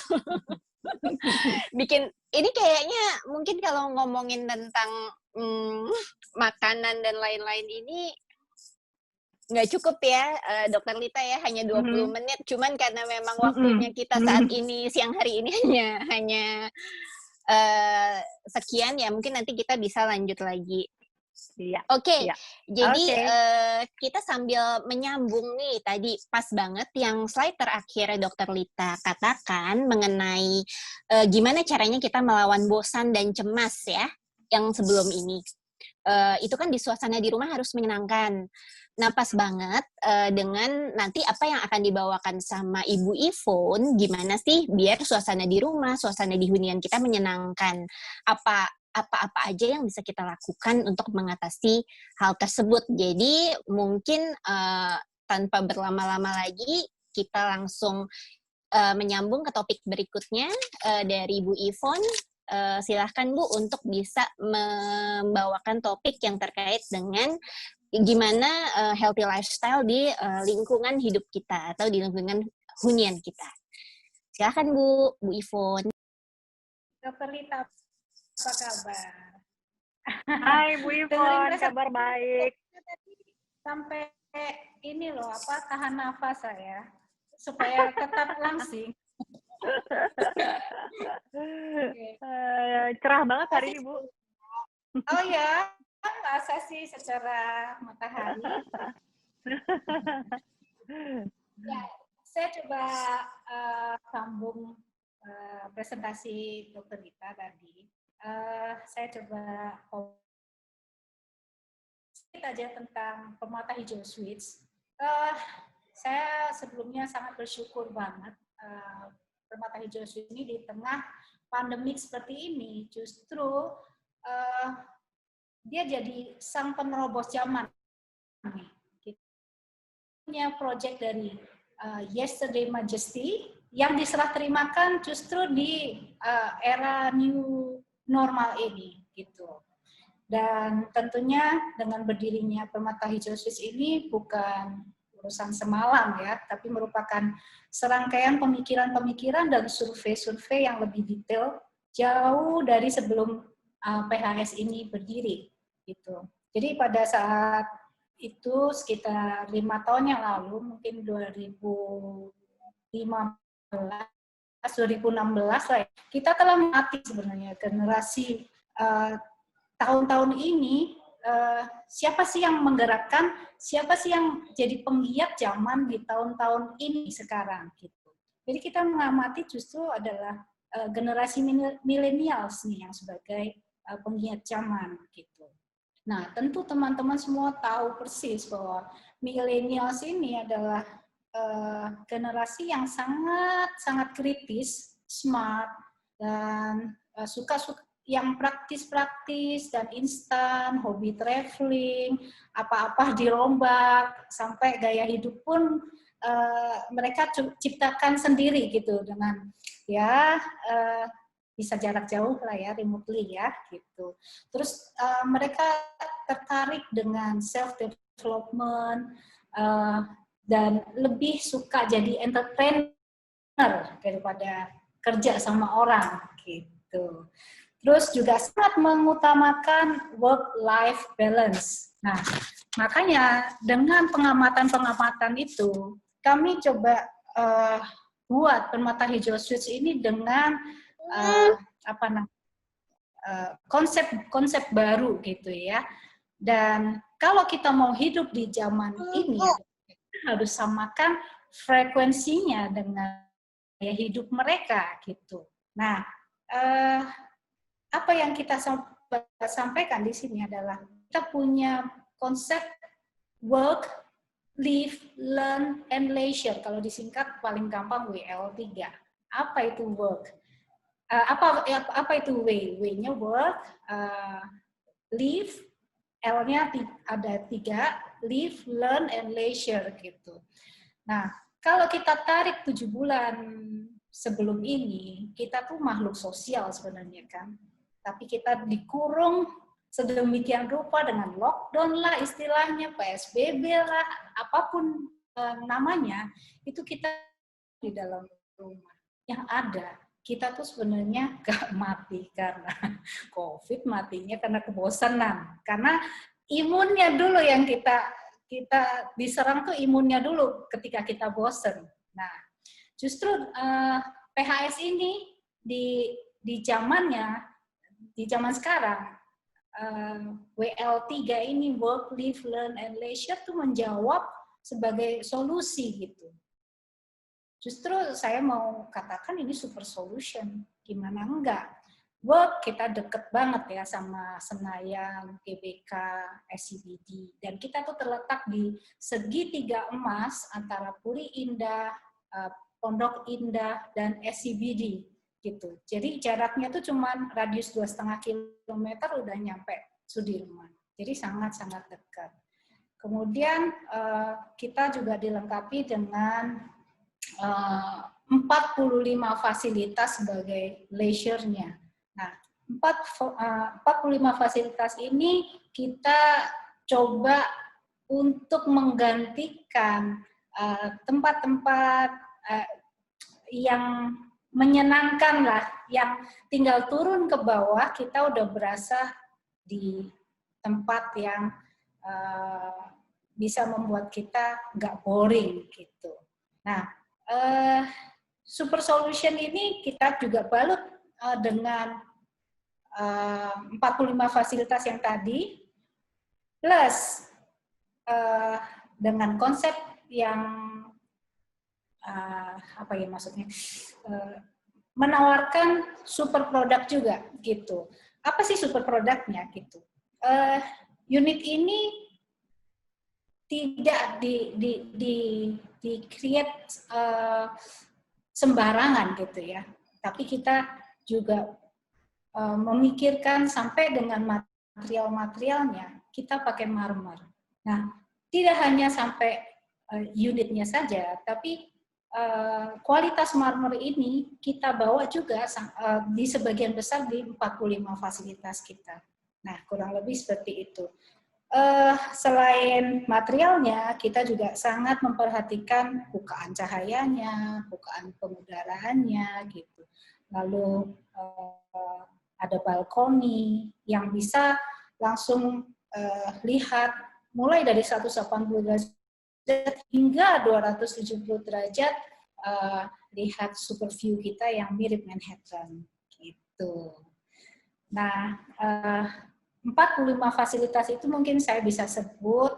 Bikin ini kayaknya mungkin kalau ngomongin tentang makanan dan lain-lain ini nggak cukup ya, Dokter Lita ya, hanya 20 menit. Cuman karena memang waktunya kita saat ini, siang hari ini hanya sekian ya, mungkin nanti kita bisa lanjut lagi. Iya. Oke, iya. jadi kita sambil menyambung nih, tadi pas banget yang slide terakhir Dokter Lita katakan mengenai gimana caranya kita melawan bosan dan cemas ya, yang sebelum ini. Itu kan di suasana di rumah harus menyenangkan. Nah, pas banget dengan nanti apa yang akan dibawakan sama Ibu Ivonne, gimana sih biar suasana di rumah, suasana di hunian kita menyenangkan. Apa aja yang bisa kita lakukan untuk mengatasi hal tersebut. Jadi mungkin tanpa berlama-lama lagi, kita langsung menyambung ke topik berikutnya dari Bu Ivonne. Silahkan Bu untuk bisa membawakan topik yang terkait dengan gimana healthy lifestyle di lingkungan hidup kita atau di lingkungan hunian kita. Silahkan Bu Ivonne. Dokter Lita, apa kabar? Hai Bu Ivonne, kabar baik. Sampai ini loh, tahan nafas saya supaya tetap langsing. Cerah banget hari ini, Bu. Oh ya, masa sih secara matahari. Ya, saya coba sambung presentasi Dokter Lita tadi. Saya coba sedikit aja tentang permata hijau switch. Saya sebelumnya sangat bersyukur banget permata hijau switch ini di tengah pandemik seperti ini justru dia jadi sang penerobos zaman. Punya proyek dari Yesterday Majesty yang diserah terimakan justru di era new normal ini gitu. Dan tentunya dengan berdirinya Permata Hijau Switch ini bukan urusan semalam ya, tapi merupakan serangkaian pemikiran-pemikiran dan survei-survei yang lebih detail jauh dari sebelum PHS ini berdiri gitu. Jadi pada saat itu sekitar 5 tahun yang lalu, mungkin 2016 lah ya, kita telah mati sebenarnya generasi tahun-tahun ini. Siapa sih yang menggerakkan, siapa sih yang jadi penggiat zaman di tahun-tahun ini sekarang gitu. Jadi kita mengamati justru adalah generasi millennials nih yang sebagai penggiat zaman gitu. Nah, tentu teman-teman semua tahu persis bahwa millennials ini adalah generasi yang sangat kritis, smart, dan suka yang praktis-praktis dan instan, hobi traveling, apa-apa dirombak, sampai gaya hidup pun mereka ciptakan sendiri gitu dengan ya bisa jarak jauh lah ya, remotely ya gitu. Terus mereka tertarik dengan self development dan lebih suka jadi entrepreneur daripada kerja sama orang gitu. Terus juga sangat mengutamakan work-life balance. Nah, makanya dengan pengamatan-pengamatan itu, kami coba buat Permata Hijau Suites ini dengan konsep baru gitu ya. Dan kalau kita mau hidup di zaman ini, kita harus samakan frekuensinya dengan gaya hidup mereka gitu. Nah, apa yang kita sampaikan di sini adalah kita punya konsep work, live, learn, and leisure. Kalau disingkat paling gampang WL3. Apa itu work? Apa itu way? Way-nya work, live, L-nya ada 3, live, learn, and leisure gitu. Nah, kalau kita tarik 7 bulan sebelum ini, kita tuh makhluk sosial sebenarnya kan. Tapi kita dikurung sedemikian rupa dengan lockdown lah istilahnya, PSBB lah, apapun namanya, itu kita di dalam rumah. Yang ada, kita tuh sebenarnya gak mati karena COVID, matinya karena kebosanan. Karena imunnya dulu yang kita diserang tuh imunnya dulu ketika kita bosen. Nah, justru PHS ini di zamannya, di zaman sekarang, WL3 ini, work, live, learn, and leisure tuh menjawab sebagai solusi gitu. Justru saya mau katakan ini super solution. Gimana enggak? Work kita deket banget ya sama Senayan, GBK, SCBD. Dan kita tuh terletak di segitiga emas antara Puri Indah, Pondok Indah, dan SCBD. Gitu. Jadi jaraknya tuh cuman radius 2,5 kilometer udah nyampe Sudirman. Jadi sangat-sangat dekat. Kemudian kita juga dilengkapi dengan 45 fasilitas sebagai leisure-nya. Nah, 45 fasilitas ini kita coba untuk menggantikan tempat-tempat yang menyenangkan lah, yang tinggal turun ke bawah, kita udah berasa di tempat yang bisa membuat kita nggak boring gitu. Nah, super solution ini kita juga balut dengan 45 fasilitas yang tadi, plus dengan konsep yang apa ya maksudnya, menawarkan super produk juga gitu. Apa sih super produknya gitu? Unit ini tidak di create sembarangan gitu ya. Tapi kita juga memikirkan sampai dengan material-materialnya, kita pakai marmer. Nah, tidak hanya sampai unitnya saja, tapi kualitas marmer ini kita bawa juga di sebagian besar di 45 fasilitas kita. Nah, kurang lebih seperti itu. selain materialnya, kita juga sangat memperhatikan bukaan cahayanya, bukaan pengudaraannya, gitu. Lalu ada balkoni yang bisa langsung lihat mulai dari 180 derajat hingga 270 derajat, lihat super view kita yang mirip Manhattan, gitu. Nah, 45 fasilitas itu mungkin saya bisa sebut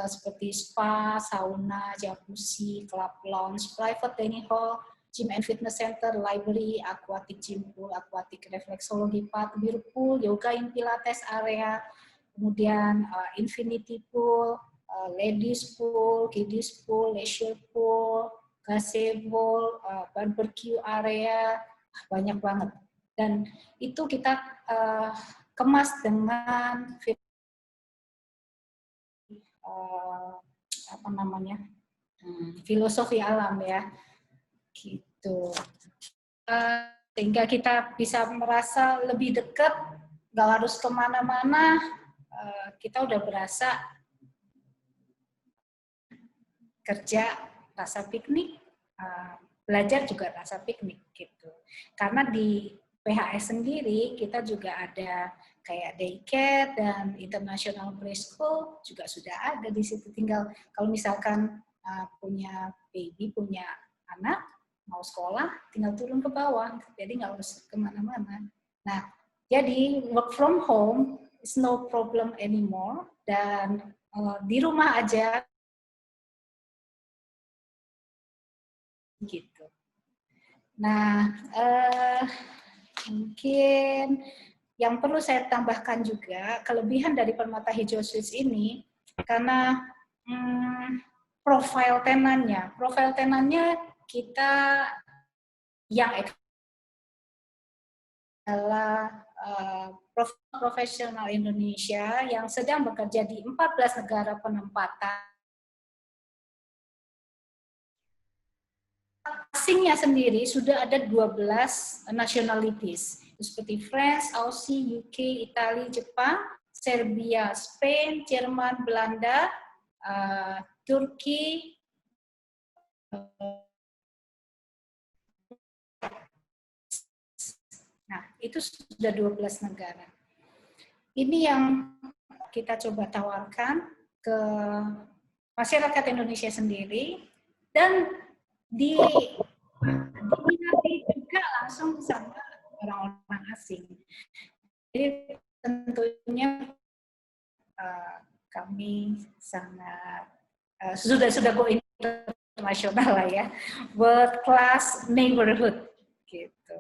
seperti spa, sauna, jacuzzi, club lounge, private dining hall, gym and fitness center, library, aquatic gym pool, aquatic reflexology path, beer pool, yoga and pilates area, kemudian infinity pool, ladies pool, kiddies pool, leisure pool, gazebo, barbecue area, banyak banget. Dan itu kita kemas dengan filosofi alam ya, gitu. Sehingga kita bisa merasa lebih dekat, nggak harus kemana-mana, kita udah berasa kerja rasa piknik, belajar juga rasa piknik gitu. Karena di PHS sendiri kita juga ada kayak daycare dan international preschool juga sudah ada di situ. Tinggal kalau misalkan punya baby, punya anak mau sekolah, tinggal turun ke bawah, jadi nggak harus kemana-mana. Nah, jadi work from home is no problem anymore, dan di rumah aja gitu. Nah, mungkin yang perlu saya tambahkan juga, kelebihan dari Permata Hijau Suites ini, karena profil tenannya kita yang adalah profesional Indonesia yang sedang bekerja di 14 negara penempatan. Asingnya sendiri sudah ada 12 nationalities, seperti France, Aussie, UK, Italia, Jepang, Serbia, Spain, Jerman, Belanda, Turki, nah itu sudah 12 negara. Ini yang kita coba tawarkan ke masyarakat Indonesia sendiri, dan diminati juga langsung sama orang-orang asing. Jadi tentunya kami sangat sudah go internasional lah ya, world class neighborhood gitu.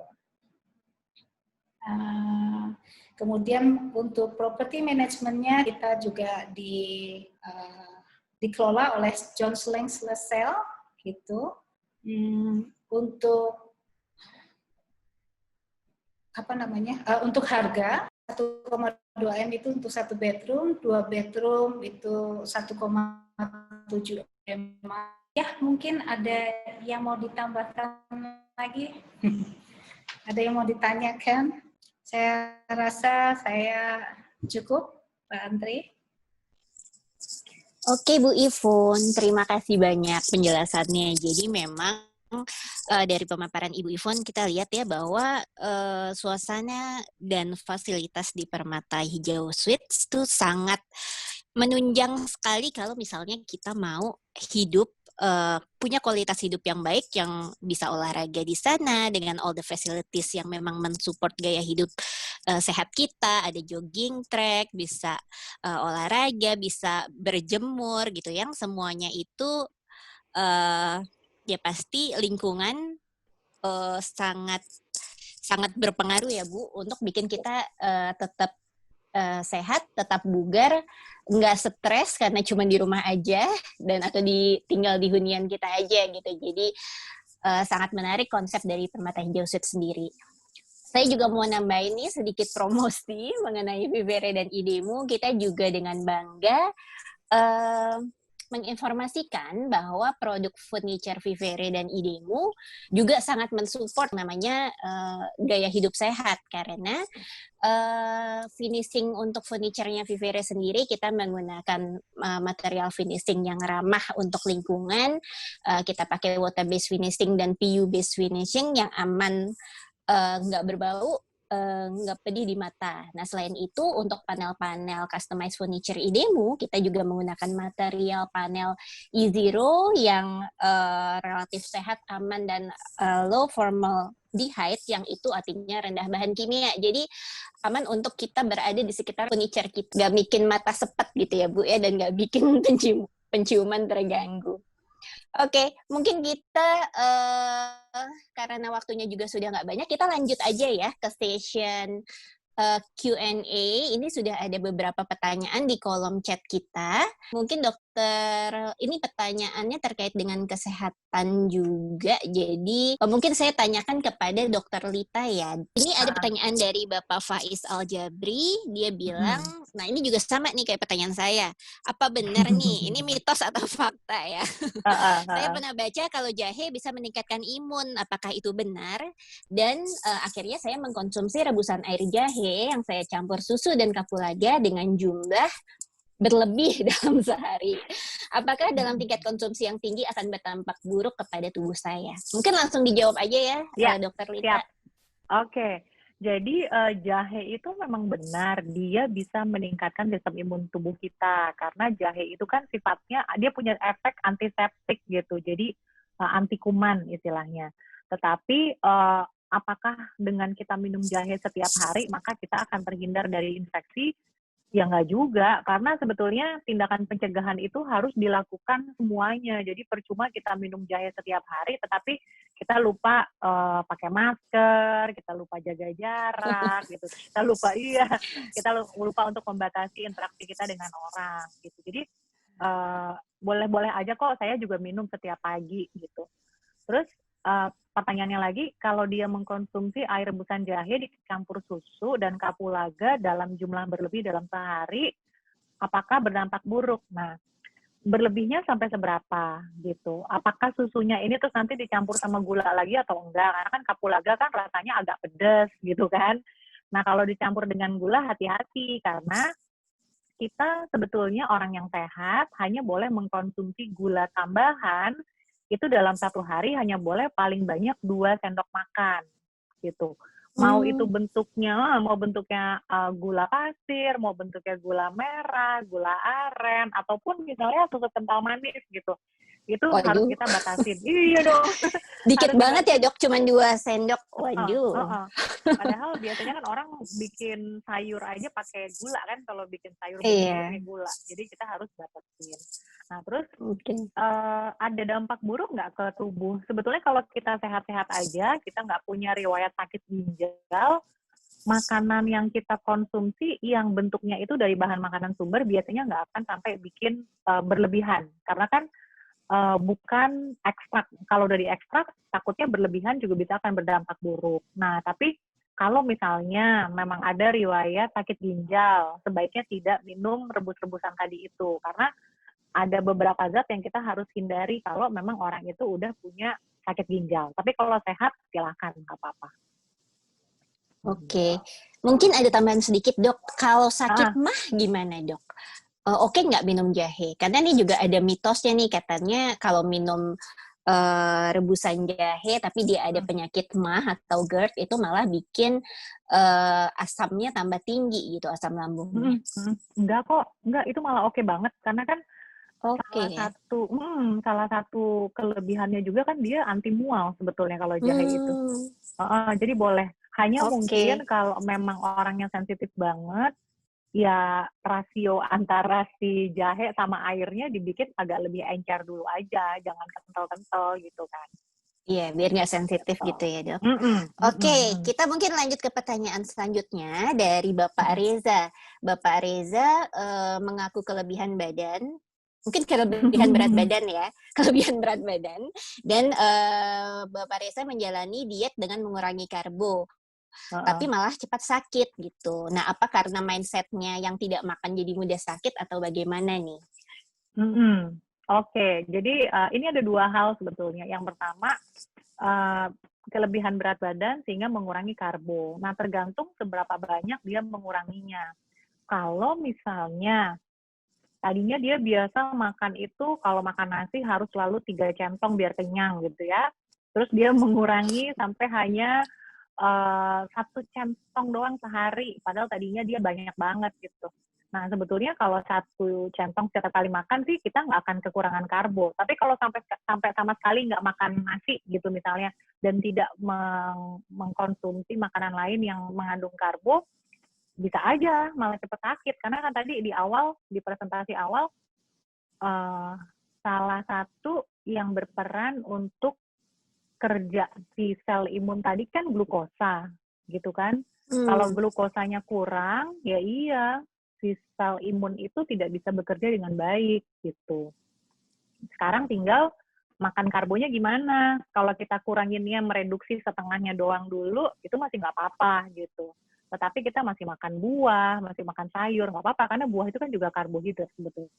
Kemudian untuk property manajemennya kita juga dikelola oleh John Slangs LaSalle gitu. Untuk untuk harga 1,2 M itu untuk 1 bedroom, 2 bedroom itu 1,7 M. Ya, mungkin ada yang mau ditambahkan lagi? Ada yang mau ditanyakan? Saya rasa saya cukup, Pak Andri. Oke Bu Ivon, terima kasih banyak penjelasannya. Jadi memang dari pemaparan Ibu Ivon kita lihat ya bahwa suasana dan fasilitas di Permata Hijau Suites itu sangat menunjang sekali kalau misalnya kita mau hidup punya kualitas hidup yang baik, yang bisa olahraga di sana dengan all the facilities yang memang mensupport gaya hidup sehat kita, ada jogging track, bisa olahraga, bisa berjemur gitu, yang semuanya itu ya pasti lingkungan sangat berpengaruh ya Bu untuk bikin kita tetap sehat, tetap bugar, nggak stres karena cuma di rumah aja dan atau tinggal di hunian kita aja gitu. Jadi sangat menarik konsep dari Permata Hijau Suites sendiri. Saya juga mau nambahin nih sedikit promosi mengenai Vivere dan Idemu. Kita juga dengan bangga menginformasikan bahwa produk furniture Vivere dan Idemu juga sangat mensupport namanya gaya hidup sehat, karena finishing untuk furniture-nya Vivere sendiri kita menggunakan material finishing yang ramah untuk lingkungan. Kita pakai water based finishing dan PU based finishing yang aman, nggak berbau, nggak pedih di mata. Nah, selain itu untuk panel-panel customized furniture Idemu, kita juga menggunakan material panel E0 yang relatif sehat, aman, dan low formaldehyde, yang itu artinya rendah bahan kimia. Jadi aman untuk kita berada di sekitar furniture kita, nggak bikin mata sepet gitu ya Bu ya, dan nggak bikin penciuman terganggu. Oke, mungkin kita karena waktunya juga sudah nggak banyak, kita lanjut aja ya ke session Q&A. Ini sudah ada beberapa pertanyaan di kolom chat kita. Mungkin dokter, ini pertanyaannya terkait dengan kesehatan juga. Jadi mungkin saya tanyakan kepada dokter Lita ya. Ini ada pertanyaan dari Bapak Faiz Al-Jabri. Dia bilang, nah ini juga sama nih kayak pertanyaan saya. Apa benar nih, ini mitos atau fakta ya? Saya pernah baca kalau jahe bisa meningkatkan imun. Apakah itu benar? Dan akhirnya saya mengkonsumsi rebusan air jahe yang saya campur susu dan kapulaga dengan jumlah berlebih dalam sehari. Apakah dalam tingkat konsumsi yang tinggi akan berdampak buruk kepada tubuh saya? Mungkin langsung dijawab aja ya, Dokter Lita. Oke. Jadi jahe itu memang benar, dia bisa meningkatkan sistem imun tubuh kita, karena jahe itu kan sifatnya, dia punya efek antiseptik gitu, jadi anti kuman istilahnya. Tetapi apakah dengan kita minum jahe setiap hari, maka kita akan terhindar dari infeksi? Ya nggak juga, karena sebetulnya tindakan pencegahan itu harus dilakukan semuanya. Jadi percuma kita minum jahe setiap hari, tetapi kita lupa pakai masker, kita lupa jaga jarak, gitu. Kita lupa untuk membatasi interaksi kita dengan orang, gitu. Jadi boleh-boleh aja kok, saya juga minum setiap pagi, gitu. Terus pertanyaannya lagi, kalau dia mengkonsumsi air rebusan jahe dicampur susu dan kapulaga dalam jumlah berlebih dalam sehari, apakah berdampak buruk? Nah, berlebihnya sampai seberapa gitu? Apakah susunya ini terus nanti dicampur sama gula lagi atau enggak? Karena kan kapulaga kan rasanya agak pedas gitu kan. Nah, kalau dicampur dengan gula hati-hati, karena kita sebetulnya orang yang sehat hanya boleh mengkonsumsi gula tambahan itu dalam satu hari hanya boleh paling banyak 2 sendok makan gitu. Mau itu bentuknya, gula pasir, mau bentuknya gula merah, gula aren, ataupun misalnya susu kental manis gitu. Itu harus kita batasin. Iya dong. Dikit banget ya dok, cuma 2 sendok. Waduh. Padahal biasanya kan orang bikin sayur aja pakai gula kan, kalau bikin sayur pakai gula. Jadi kita harus batasin. Nah terus ada dampak buruk nggak ke tubuh? Sebetulnya kalau kita sehat-sehat aja, kita nggak punya riwayat sakit ginjal, makanan yang kita konsumsi yang bentuknya itu dari bahan makanan sumber biasanya nggak akan sampai bikin berlebihan. Karena kan bukan ekstrak. Kalau dari ekstrak, takutnya berlebihan juga bisa akan berdampak buruk. Nah, tapi kalau misalnya memang ada riwayat sakit ginjal, sebaiknya tidak minum rebus-rebusan tadi itu. Karena ada beberapa zat yang kita harus hindari kalau memang orang itu udah punya sakit ginjal. Tapi kalau sehat, silakan, nggak apa-apa. Oke. Mungkin ada tambahan sedikit, dok. Kalau sakit mah gimana, dok? Oke nggak minum jahe? Karena ini juga ada mitosnya nih, katanya kalau minum rebusan jahe tapi dia ada penyakit mah atau GERD, itu malah bikin asamnya tambah tinggi gitu, asam lambungnya. Enggak kok, itu malah oke banget. Karena kan salah satu kelebihannya juga kan dia anti mual sebetulnya kalau jahe itu. Jadi boleh. Hanya mungkin kalau memang orang yang sensitif banget, ya rasio antara si jahe sama airnya dibikin agak lebih encer dulu aja, jangan kental-kental gitu kan. Iya, biar nggak sensitif gitu ya dok. Oke, kita mungkin lanjut ke pertanyaan selanjutnya dari Bapak Reza. Bapak Reza mengaku kelebihan badan, mungkin kelebihan berat badan ya, kelebihan berat badan, dan Bapak Reza menjalani diet dengan mengurangi karbo. Tapi malah cepat sakit gitu. Nah, apa karena mindset-nya yang tidak makan jadi mudah sakit atau bagaimana nih? Oke, jadi ini ada dua hal sebetulnya. Yang pertama, kelebihan berat badan sehingga mengurangi karbo. Nah, tergantung seberapa banyak dia menguranginya. Kalau misalnya tadinya dia biasa makan itu, kalau makan nasi harus selalu 3 centong biar kenyang gitu ya. Terus dia mengurangi sampai hanya 1 centong doang sehari, padahal tadinya dia banyak banget gitu. Nah, sebetulnya kalau 1 centong setiap kali makan sih kita nggak akan kekurangan karbo. Tapi kalau sampai sama sekali nggak makan nasi gitu misalnya, dan tidak mengkonsumsi makanan lain yang mengandung karbo, bisa aja malah cepat sakit. Karena kan tadi di awal, di presentasi awal, salah satu yang berperan untuk kerja si sel imun tadi kan glukosa, gitu kan. Kalau glukosanya kurang, ya iya, si sel imun itu tidak bisa bekerja dengan baik, gitu. Sekarang tinggal makan karbonya gimana. Kalau kita kuranginnya mereduksi setengahnya doang dulu, itu masih nggak apa-apa, gitu. Tetapi kita masih makan buah, masih makan sayur, nggak apa-apa, karena buah itu kan juga karbohidrat sebetulnya.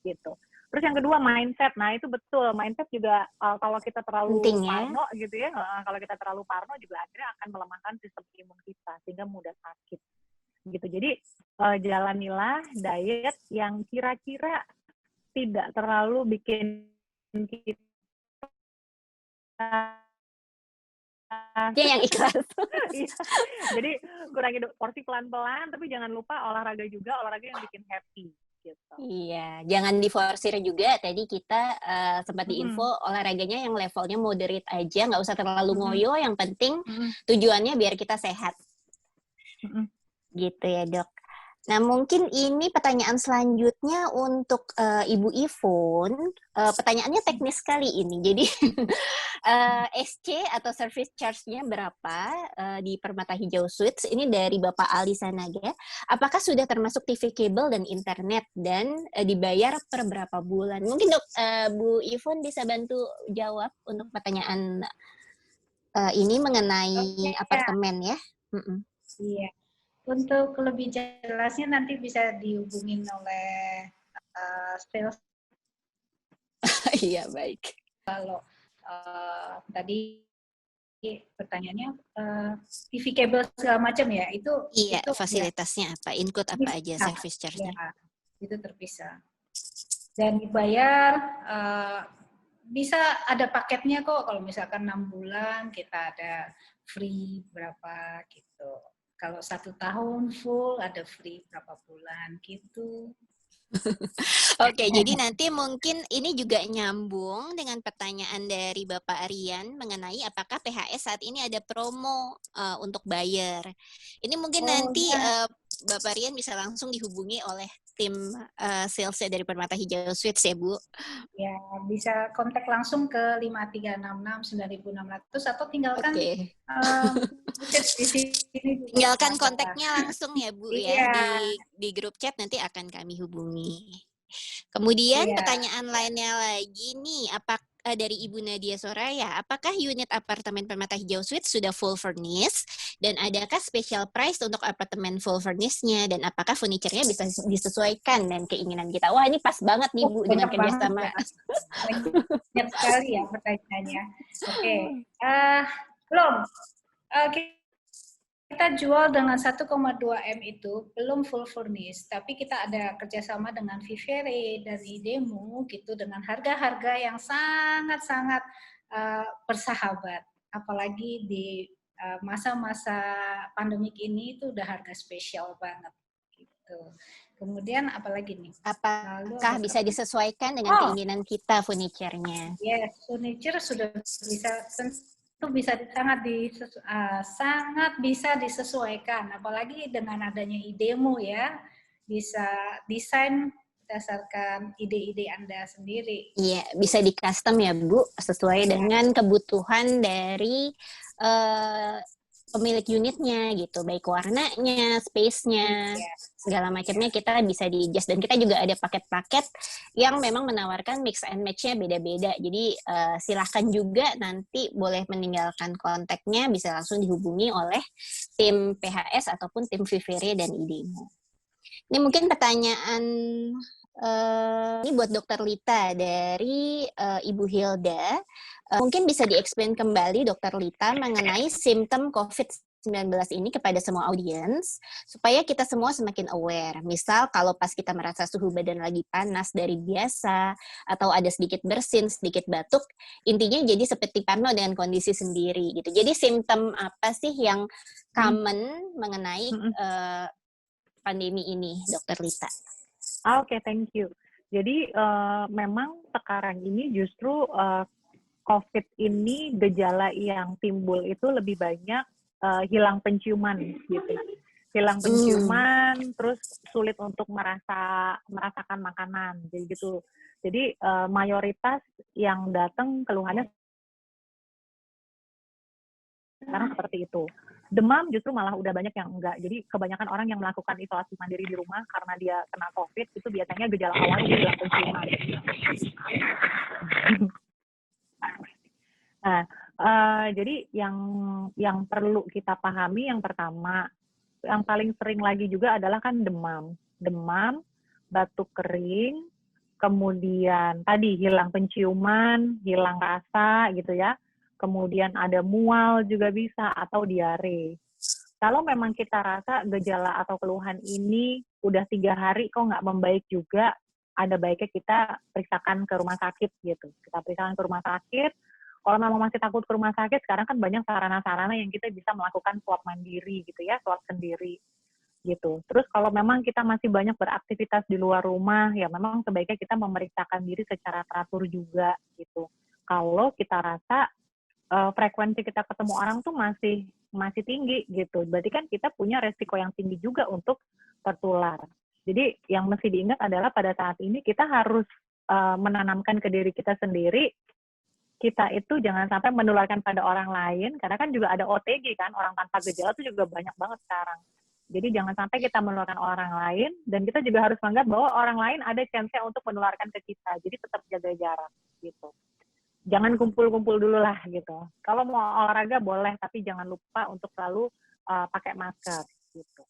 Gitu. Terus yang kedua mindset, nah itu betul, mindset juga kalau kita terlalu parno gitu ya, kalau kita terlalu parno juga akhirnya akan melemahkan sistem imun kita sehingga mudah sakit. Gitu. Jadi jalanilah diet yang kira-kira tidak terlalu bikin kita dia yang ikhlas. Jadi kurangi porsi pelan-pelan, tapi jangan lupa olahraga juga, olahraga yang bikin happy. Gitu. Iya, jangan diforsir juga. Tadi kita sempat diinfo olahraganya yang levelnya moderate aja, nggak usah terlalu ngoyo. Yang penting tujuannya biar kita sehat. Gitu ya, Dok. Nah, mungkin ini pertanyaan selanjutnya untuk Ibu Ivon. Pertanyaannya teknis sekali ini. Jadi, SC atau service charge-nya berapa di Permata Hijau Suites? Ini dari Bapak Ali Sanaga. Apakah sudah termasuk TV kabel dan internet? Dan dibayar per berapa bulan? Mungkin Dok, Bu Ivon bisa bantu jawab untuk pertanyaan ini mengenai apartemen ya? Iya. Untuk lebih jelasnya nanti bisa dihubungin oleh sales. Iya, baik. Kalau tadi pertanyaannya TV kabel segala macam ya, itu fasilitasnya apa? Include apa aja service charge-nya? Ya, itu terpisah. Dan dibayar bisa ada paketnya kok, kalau misalkan 6 bulan kita ada free berapa gitu. Kalau 1 tahun full ada free berapa bulan gitu. Oke, jadi nanti mungkin ini juga nyambung dengan pertanyaan dari Bapak Rian mengenai apakah PHS saat ini ada promo untuk buyer. Ini mungkin nanti Bapak Rian bisa langsung dihubungi oleh tim salesnya dari Permata Hijau Suites ya, Bu? Ya, bisa kontak langsung ke 5366 9600 atau tinggalkan di sini. Tinggalkan kontaknya langsung ya, Bu, ya di grup chat, nanti akan kami hubungi. Kemudian pertanyaan lainnya lagi nih, dari Ibu Nadia Soraya, apakah unit apartemen Permata Hijau Suites sudah full furnished dan adakah special price untuk apartemen full furnished-nya dan apakah furniture-nya bisa disesuaikan dengan keinginan kita? Wah, ini pas banget nih Bu dengan kerjasama. Banyak sekali ya pertanyaannya. Oke. Belum. Kita jual dengan 1,2 M itu belum full furnished, tapi kita ada kerjasama dengan Vivere dan Idemu gitu dengan harga-harga yang sangat-sangat bersahabat. Apalagi di masa-masa pandemik ini itu udah harga spesial banget gitu. Kemudian apalagi nih? Apakah bisa disesuaikan dengan keinginan kita furniture-nya? Yes, furniture sudah bisa itu bisa sangat bisa disesuaikan, apalagi dengan adanya Idemu ya, bisa desain berdasarkan ide-ide Anda sendiri. Iya, bisa di custom ya Bu, sesuai dengan kebutuhan dari pemilik unitnya gitu, baik warnanya, space-nya, segala macamnya kita bisa di-adjust. Dan kita juga ada paket-paket yang memang menawarkan mix and match-nya beda-beda. Jadi silahkan juga nanti boleh meninggalkan kontaknya, bisa langsung dihubungi oleh tim PHS ataupun tim Vivere dan Idemu. Ini mungkin pertanyaan Ini buat Dokter Lita dari Ibu Hilda. Mungkin bisa di-explain kembali Dokter Lita mengenai simptom COVID-19 ini kepada semua audiens, supaya kita semua semakin aware. Misal kalau pas kita merasa suhu badan lagi panas dari biasa, atau ada sedikit bersin, sedikit batuk, intinya jadi seperti parno dengan kondisi sendiri gitu. Jadi simptom apa sih yang common mengenai pandemi ini, Dokter Lita? Oke, thank you. Jadi memang sekarang ini justru COVID ini gejala yang timbul itu lebih banyak hilang penciuman gitu. Hilang penciuman, terus sulit untuk merasakan makanan, jadi gitu. Jadi mayoritas yang datang keluhannya sekarang seperti itu. Demam justru malah udah banyak yang enggak. Jadi kebanyakan orang yang melakukan isolasi mandiri di rumah karena dia kena COVID itu biasanya gejala awalnya hilang penciuman. Nah, jadi yang perlu kita pahami yang pertama, yang paling sering lagi juga adalah kan demam, batuk kering, kemudian tadi hilang penciuman, hilang rasa gitu ya. Kemudian ada mual juga bisa, atau diare. Kalau memang kita rasa gejala atau keluhan ini udah 3 hari kok nggak membaik juga, ada baiknya kita periksakan ke rumah sakit gitu. Kita periksakan ke rumah sakit. Kalau memang masih takut ke rumah sakit, sekarang kan banyak sarana-sarana yang kita bisa melakukan swab mandiri gitu ya, swab sendiri gitu. Terus kalau memang kita masih banyak beraktivitas di luar rumah, ya memang sebaiknya kita memeriksakan diri secara teratur juga gitu. Kalau kita rasa frekuensi kita ketemu orang tuh masih tinggi gitu. Berarti kan kita punya resiko yang tinggi juga untuk tertular. Jadi yang mesti diingat adalah pada saat ini kita harus menanamkan ke diri kita sendiri, kita itu jangan sampai menularkan pada orang lain, karena kan juga ada OTG kan, orang tanpa gejala itu juga banyak banget sekarang. Jadi jangan sampai kita menularkan orang lain, dan kita juga harus menganggap bahwa orang lain ada chance-nya untuk menularkan ke kita. Jadi tetap jaga jarak gitu. Jangan kumpul-kumpul dulu lah gitu. Kalau mau olahraga boleh, tapi jangan lupa untuk selalu pakai masker gitu.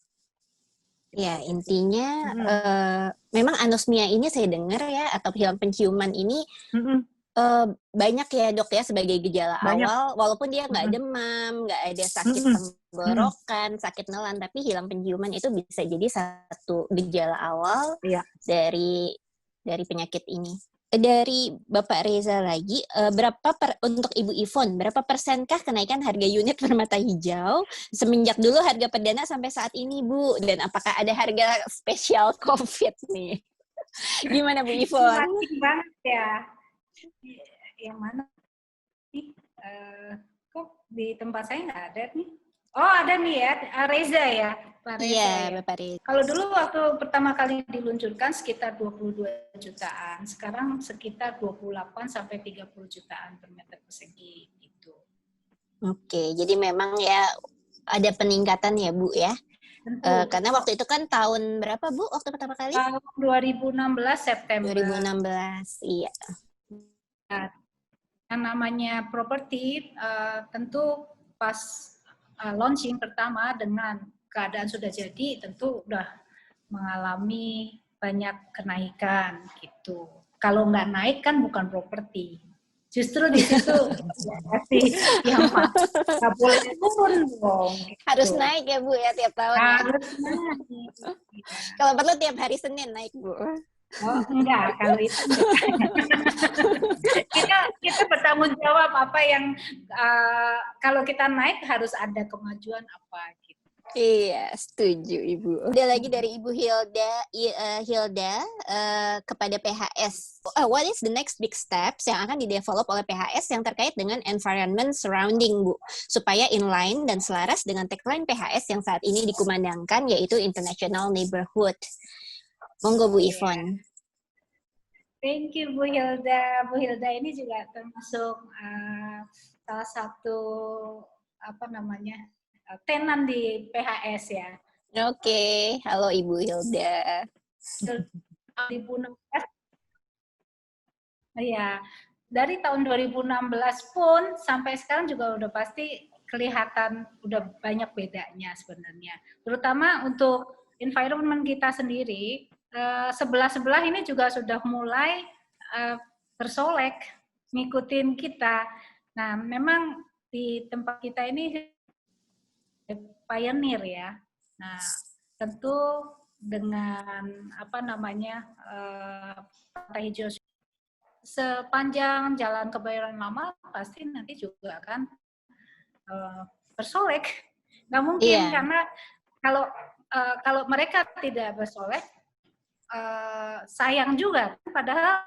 Ya, intinya memang anosmia ini saya dengar ya, atau hilang penciuman ini banyak ya dok ya sebagai gejala awal, walaupun dia nggak demam, nggak ada sakit tenggorokan, sakit nelan, tapi hilang penciuman itu bisa jadi satu gejala awal dari penyakit ini. Dari Bapak Reza lagi, untuk Ibu Ivon, berapa persenkah kenaikan harga unit permata hijau semenjak dulu harga perdana sampai saat ini, Bu? Dan apakah ada harga spesial COVID nih? Gimana Bu Ivon? Masih banget ya. Yang mana nih? Kok di tempat saya nggak ada nih? Oh, ada nih ya, Reza ya. Pak Reza, iya, Bapak Reza. Kalau dulu waktu pertama kali diluncurkan sekitar 22 jutaan, sekarang sekitar 28 sampai 30 jutaan per meter persegi gitu. Oke, jadi memang ya ada peningkatan ya Bu ya. Karena waktu itu kan tahun berapa Bu waktu pertama kali? Tahun 2016 September. 2016, iya. Nah, yang namanya properti tentu pas launching pertama dengan keadaan sudah jadi tentu udah mengalami banyak kenaikan gitu. Kalau nggak naik kan bukan properti. Justru di situ yang nggak boleh turun dong. Gitu. Harus naik ya Bu ya tiap tahun. Harus naik. Kalau perlu tiap hari Senin naik Bu. Oh enggak, kalau itu kita bertanggung jawab apa yang kalau kita naik harus ada kemajuan apa gitu. Iya, setuju Ibu. Ada lagi dari Ibu Hilda kepada PHS. What is the next big steps yang akan didevelop oleh PHS yang terkait dengan environment surrounding Bu, supaya inline dan selaras dengan tagline PHS yang saat ini dikumandangkan yaitu International Neighborhood. Monggo Bu Ivon. Thank you Bu Hilda. Bu Hilda ini juga termasuk salah satu tenan di PHS ya. Oke, halo Ibu Hilda. 2016. Ya, dari tahun 2016 pun sampai sekarang juga udah pasti kelihatan udah banyak bedanya sebenarnya. Terutama untuk environment kita sendiri. sebelah-sebelah ini juga sudah mulai bersolek, ngikutin kita. Nah, memang di tempat kita ini pioneer ya. Nah, tentu dengan Pantai Hijau sepanjang Jalan Kebayoran Lama pasti nanti juga akan bersolek. Nggak mungkin karena kalau mereka tidak bersolek, sayang juga. Padahal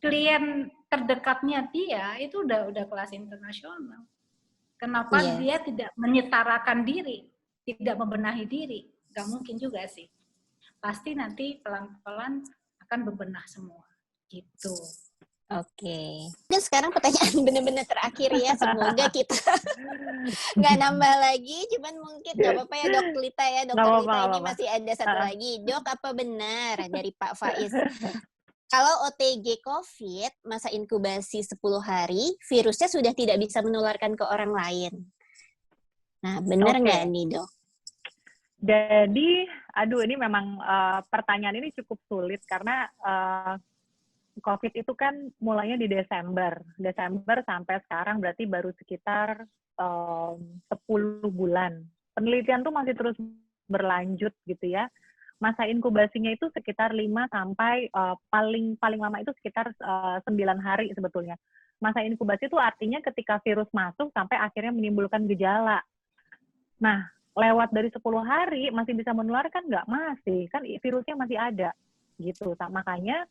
klien terdekatnya dia itu udah kelas internasional. Kenapa dia tidak menyetarakan diri, tidak membenahi diri? Nggak mungkin juga sih. Pasti nanti pelan-pelan akan bebenah semua. Gitu. Oke. Dan sekarang pertanyaan benar-benar terakhir ya. Semoga kita nggak nambah lagi. Cuman mungkin nggak apa-apa ya Dok Lita ya. Dokter Lita ini masih ada satu lagi. Dok, apa benar dari Pak Faiz? Kalau OTG COVID, masa inkubasi 10 hari, virusnya sudah tidak bisa menularkan ke orang lain. Nah, benar nggak nih, Dok? Jadi, ini memang pertanyaan ini cukup sulit karena COVID itu kan mulainya di Desember sampai sekarang berarti baru sekitar 10 bulan. Penelitian tuh masih terus berlanjut gitu ya. Masa inkubasinya itu sekitar 5 sampai paling lama itu sekitar 9 hari sebetulnya. Masa inkubasi itu artinya ketika virus masuk sampai akhirnya menimbulkan gejala. Nah, lewat dari 10 hari masih bisa menularkan nggak? Masih, kan virusnya masih ada gitu. Makanya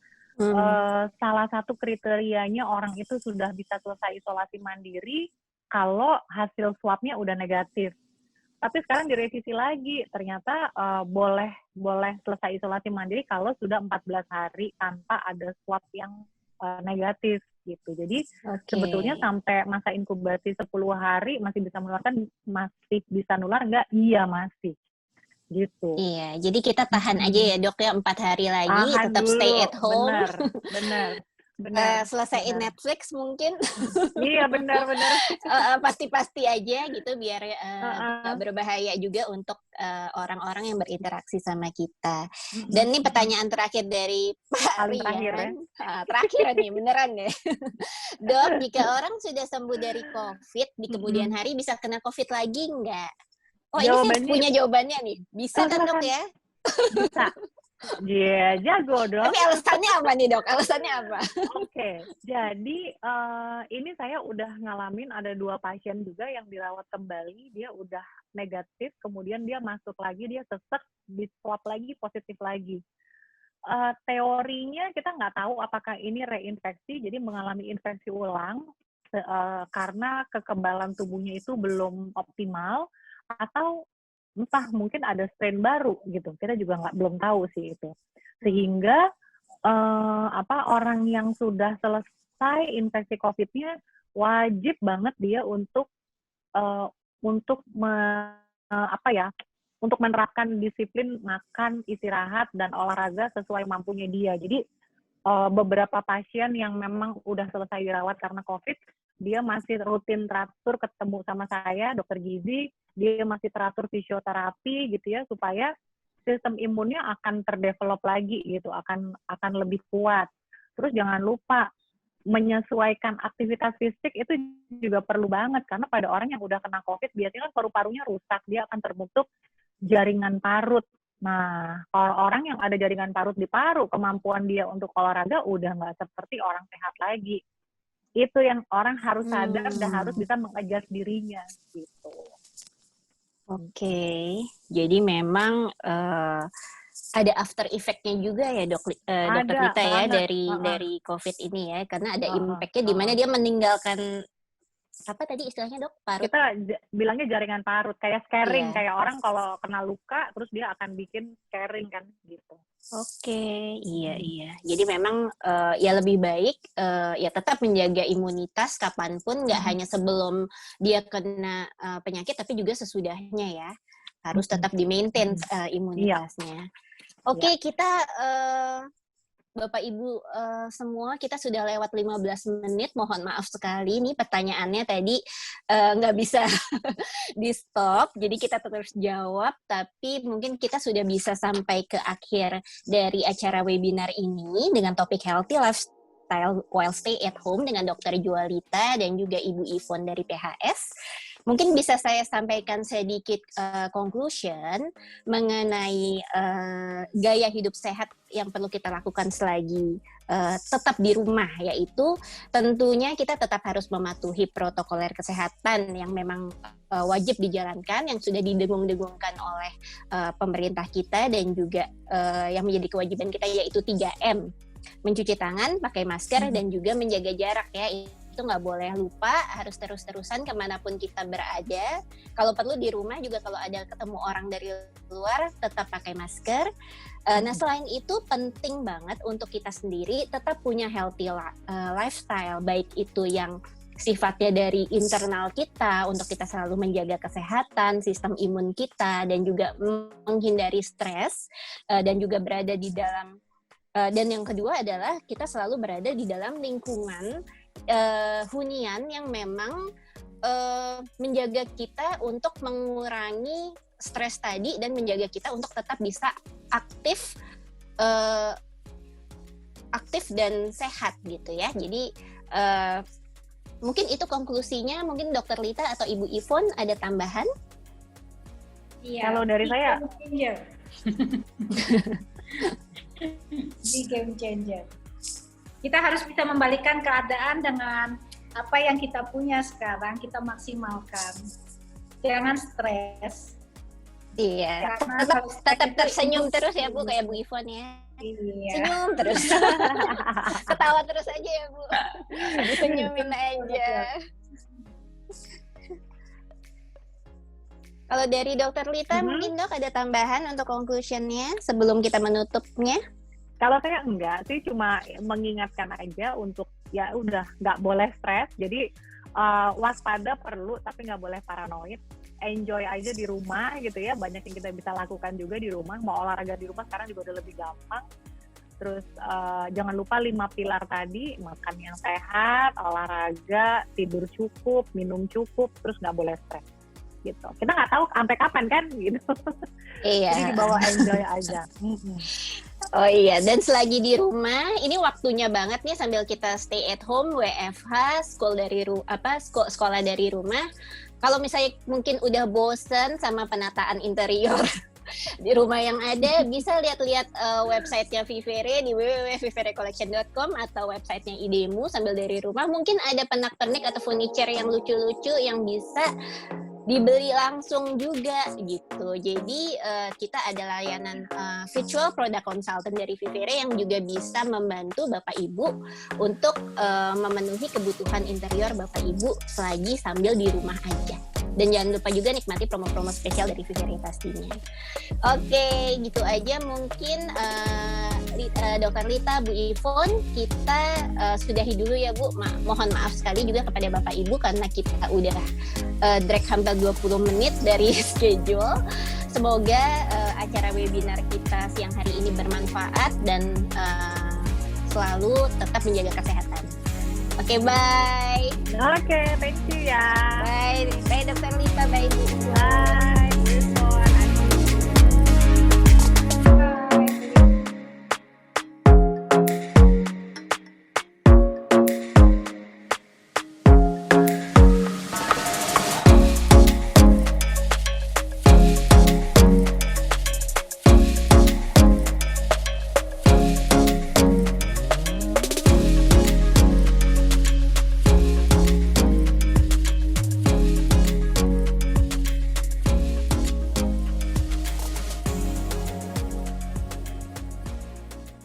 salah satu kriterianya orang itu sudah bisa selesai isolasi mandiri kalau hasil swabnya udah negatif. Tapi sekarang direvisi lagi, ternyata boleh selesai isolasi mandiri kalau sudah 14 hari tanpa ada swab yang negatif gitu. Jadi sebetulnya sampai masa inkubasi 10 hari masih bisa menularkan, masih bisa nular nggak? Iya masih. Gitu. Iya, jadi kita tahan aja ya Dok ya 4 hari lagi, tetap dulu. Stay at home. Benar. Selesaiin Netflix mungkin. Iya benar. Pasti aja gitu biar gak berbahaya juga untuk orang-orang yang berinteraksi sama kita. Dan ini pertanyaan terakhir dari Pak Rian. Terakhir nih, beneran ya. Dok, jika orang sudah sembuh dari COVID, di kemudian hari bisa kena COVID lagi nggak? Oh, ini saya punya jawabannya nih. Bisa kan Dok ya? Bisa. Iya, jago dong. Tapi alasannya apa nih Dok? Alasannya apa? Oke, jadi ini saya udah ngalamin ada 2 pasien juga yang dirawat kembali, dia udah negatif, kemudian dia masuk lagi, dia sesek, di swab lagi, positif lagi. Teorinya kita nggak tahu apakah ini reinfeksi, jadi mengalami infeksi ulang karena kekebalan tubuhnya itu belum optimal, atau entah mungkin ada strain baru gitu, kita juga belum tahu sih itu. Sehingga orang yang sudah selesai infeksi COVID-nya wajib banget dia untuk menerapkan disiplin makan, istirahat dan olahraga sesuai mampunya dia. Jadi beberapa pasien yang memang udah selesai dirawat karena COVID, dia masih rutin teratur ketemu sama saya, dokter gizi, dia masih teratur fisioterapi gitu ya, supaya sistem imunnya akan terdevelop lagi gitu, akan lebih kuat. Terus jangan lupa menyesuaikan aktivitas fisik itu juga perlu banget, karena pada orang yang udah kena COVID biasanya kan paru-parunya rusak, dia akan terbentuk jaringan parut. Nah, kalau orang yang ada jaringan parut di paru, kemampuan dia untuk olahraga udah nggak seperti orang sehat lagi. Itu yang orang harus sadar dan harus bisa mengadjust dirinya gitu. Oke, jadi memang ada after effect-nya juga ya Dokter Lita ya dari COVID ini ya, karena ada impact-nya di mana dia meninggalkan apa tadi istilahnya Dok? Parut. Kita bilangnya jaringan parut, kayak scarring, kayak orang kalau kena luka terus dia akan bikin scarring kan gitu. Oke, iya. Jadi memang ya lebih baik ya tetap menjaga imunitas kapanpun, nggak hanya sebelum dia kena penyakit, tapi juga sesudahnya ya. Harus tetap di-maintain imunitasnya. Oke, kita Bapak Ibu semua, kita sudah lewat 15 menit. Mohon maaf sekali nih pertanyaannya tadi nggak bisa di stop, jadi kita terus jawab. Tapi mungkin kita sudah bisa sampai ke akhir dari acara webinar ini dengan topik Healthy Lifestyle While Stay at Home dengan Dr. Jualita dan juga Ibu Yvonne dari PHS. Mungkin bisa saya sampaikan sedikit conclusion mengenai gaya hidup sehat yang perlu kita lakukan selagi tetap di rumah, yaitu tentunya kita tetap harus mematuhi protokoler kesehatan yang memang wajib dijalankan, yang sudah didengung-dengungkan oleh pemerintah kita dan juga yang menjadi kewajiban kita, yaitu 3M. Mencuci tangan, pakai masker, dan juga menjaga jarak ya. Itu nggak boleh lupa, harus terus-terusan kemanapun kita berada. Kalau perlu di rumah juga, kalau ada ketemu orang dari luar tetap pakai masker. Nah, selain itu penting banget untuk kita sendiri tetap punya healthy lifestyle, baik itu yang sifatnya dari internal kita untuk kita selalu menjaga kesehatan, sistem imun kita, dan juga menghindari stres, dan juga berada di dalam, dan yang kedua adalah kita selalu berada di dalam lingkungan hunian yang memang menjaga kita untuk mengurangi stres tadi dan menjaga kita untuk tetap bisa aktif dan sehat gitu ya. Jadi mungkin itu konklusinya. Mungkin Dr. Lita atau Ibu Yvonne ada tambahan? Iya. Kalau dari saya, di game changer. Kita harus bisa membalikan keadaan dengan apa yang kita punya sekarang, kita maksimalkan. Jangan stres. Iya. Tetap tersenyum terus ya Bu, kayak Bu Yvonne ya. Iya. Senyum terus. Ketawa terus aja ya Bu. Disenyumin aja. Kalau dari Dr. Lita, mungkin Dok ada tambahan untuk conclusion-nya sebelum kita menutupnya? kalau saya enggak sih, cuma mengingatkan aja untuk ya udah nggak boleh stres. Jadi waspada perlu, tapi nggak boleh paranoid. Enjoy aja di rumah gitu ya. Banyak yang kita bisa lakukan juga di rumah. Mau olahraga di rumah sekarang juga udah lebih gampang. Terus jangan lupa 5 pilar tadi, makan yang sehat, olahraga, tidur cukup, minum cukup, terus nggak boleh stres gitu. Kita nggak tahu sampai kapan kan gitu. Iya. Jadi dibawa enjoy aja. Oh iya, dan selagi di rumah, ini waktunya banget nih sambil kita stay at home, WFH, sekolah dari rumah. Kalau misalnya mungkin udah bosen sama penataan interior di rumah yang ada, bisa lihat-lihat websitenya Vivere di www.viverecollection.com atau websitenya Idemu sambil dari rumah. Mungkin ada pernak-pernik atau furniture yang lucu-lucu yang bisa dibeli langsung juga gitu. Jadi kita ada layanan virtual product consultant dari Vivere yang juga bisa membantu Bapak Ibu untuk memenuhi kebutuhan interior Bapak Ibu selagi sambil di rumah aja. Dan jangan lupa juga nikmati promo-promo spesial dari Vivere pastinya. Oke, gitu aja mungkin Dr. Lita, Bu Yvonne, kita sudahi dulu ya Bu. Mohon maaf sekali juga kepada Bapak Ibu karena kita udah drag hampir 20 menit dari schedule. Semoga acara webinar kita siang hari ini bermanfaat dan selalu tetap menjaga kesehatan. Oke, bye. Oke, thank you ya. Bye.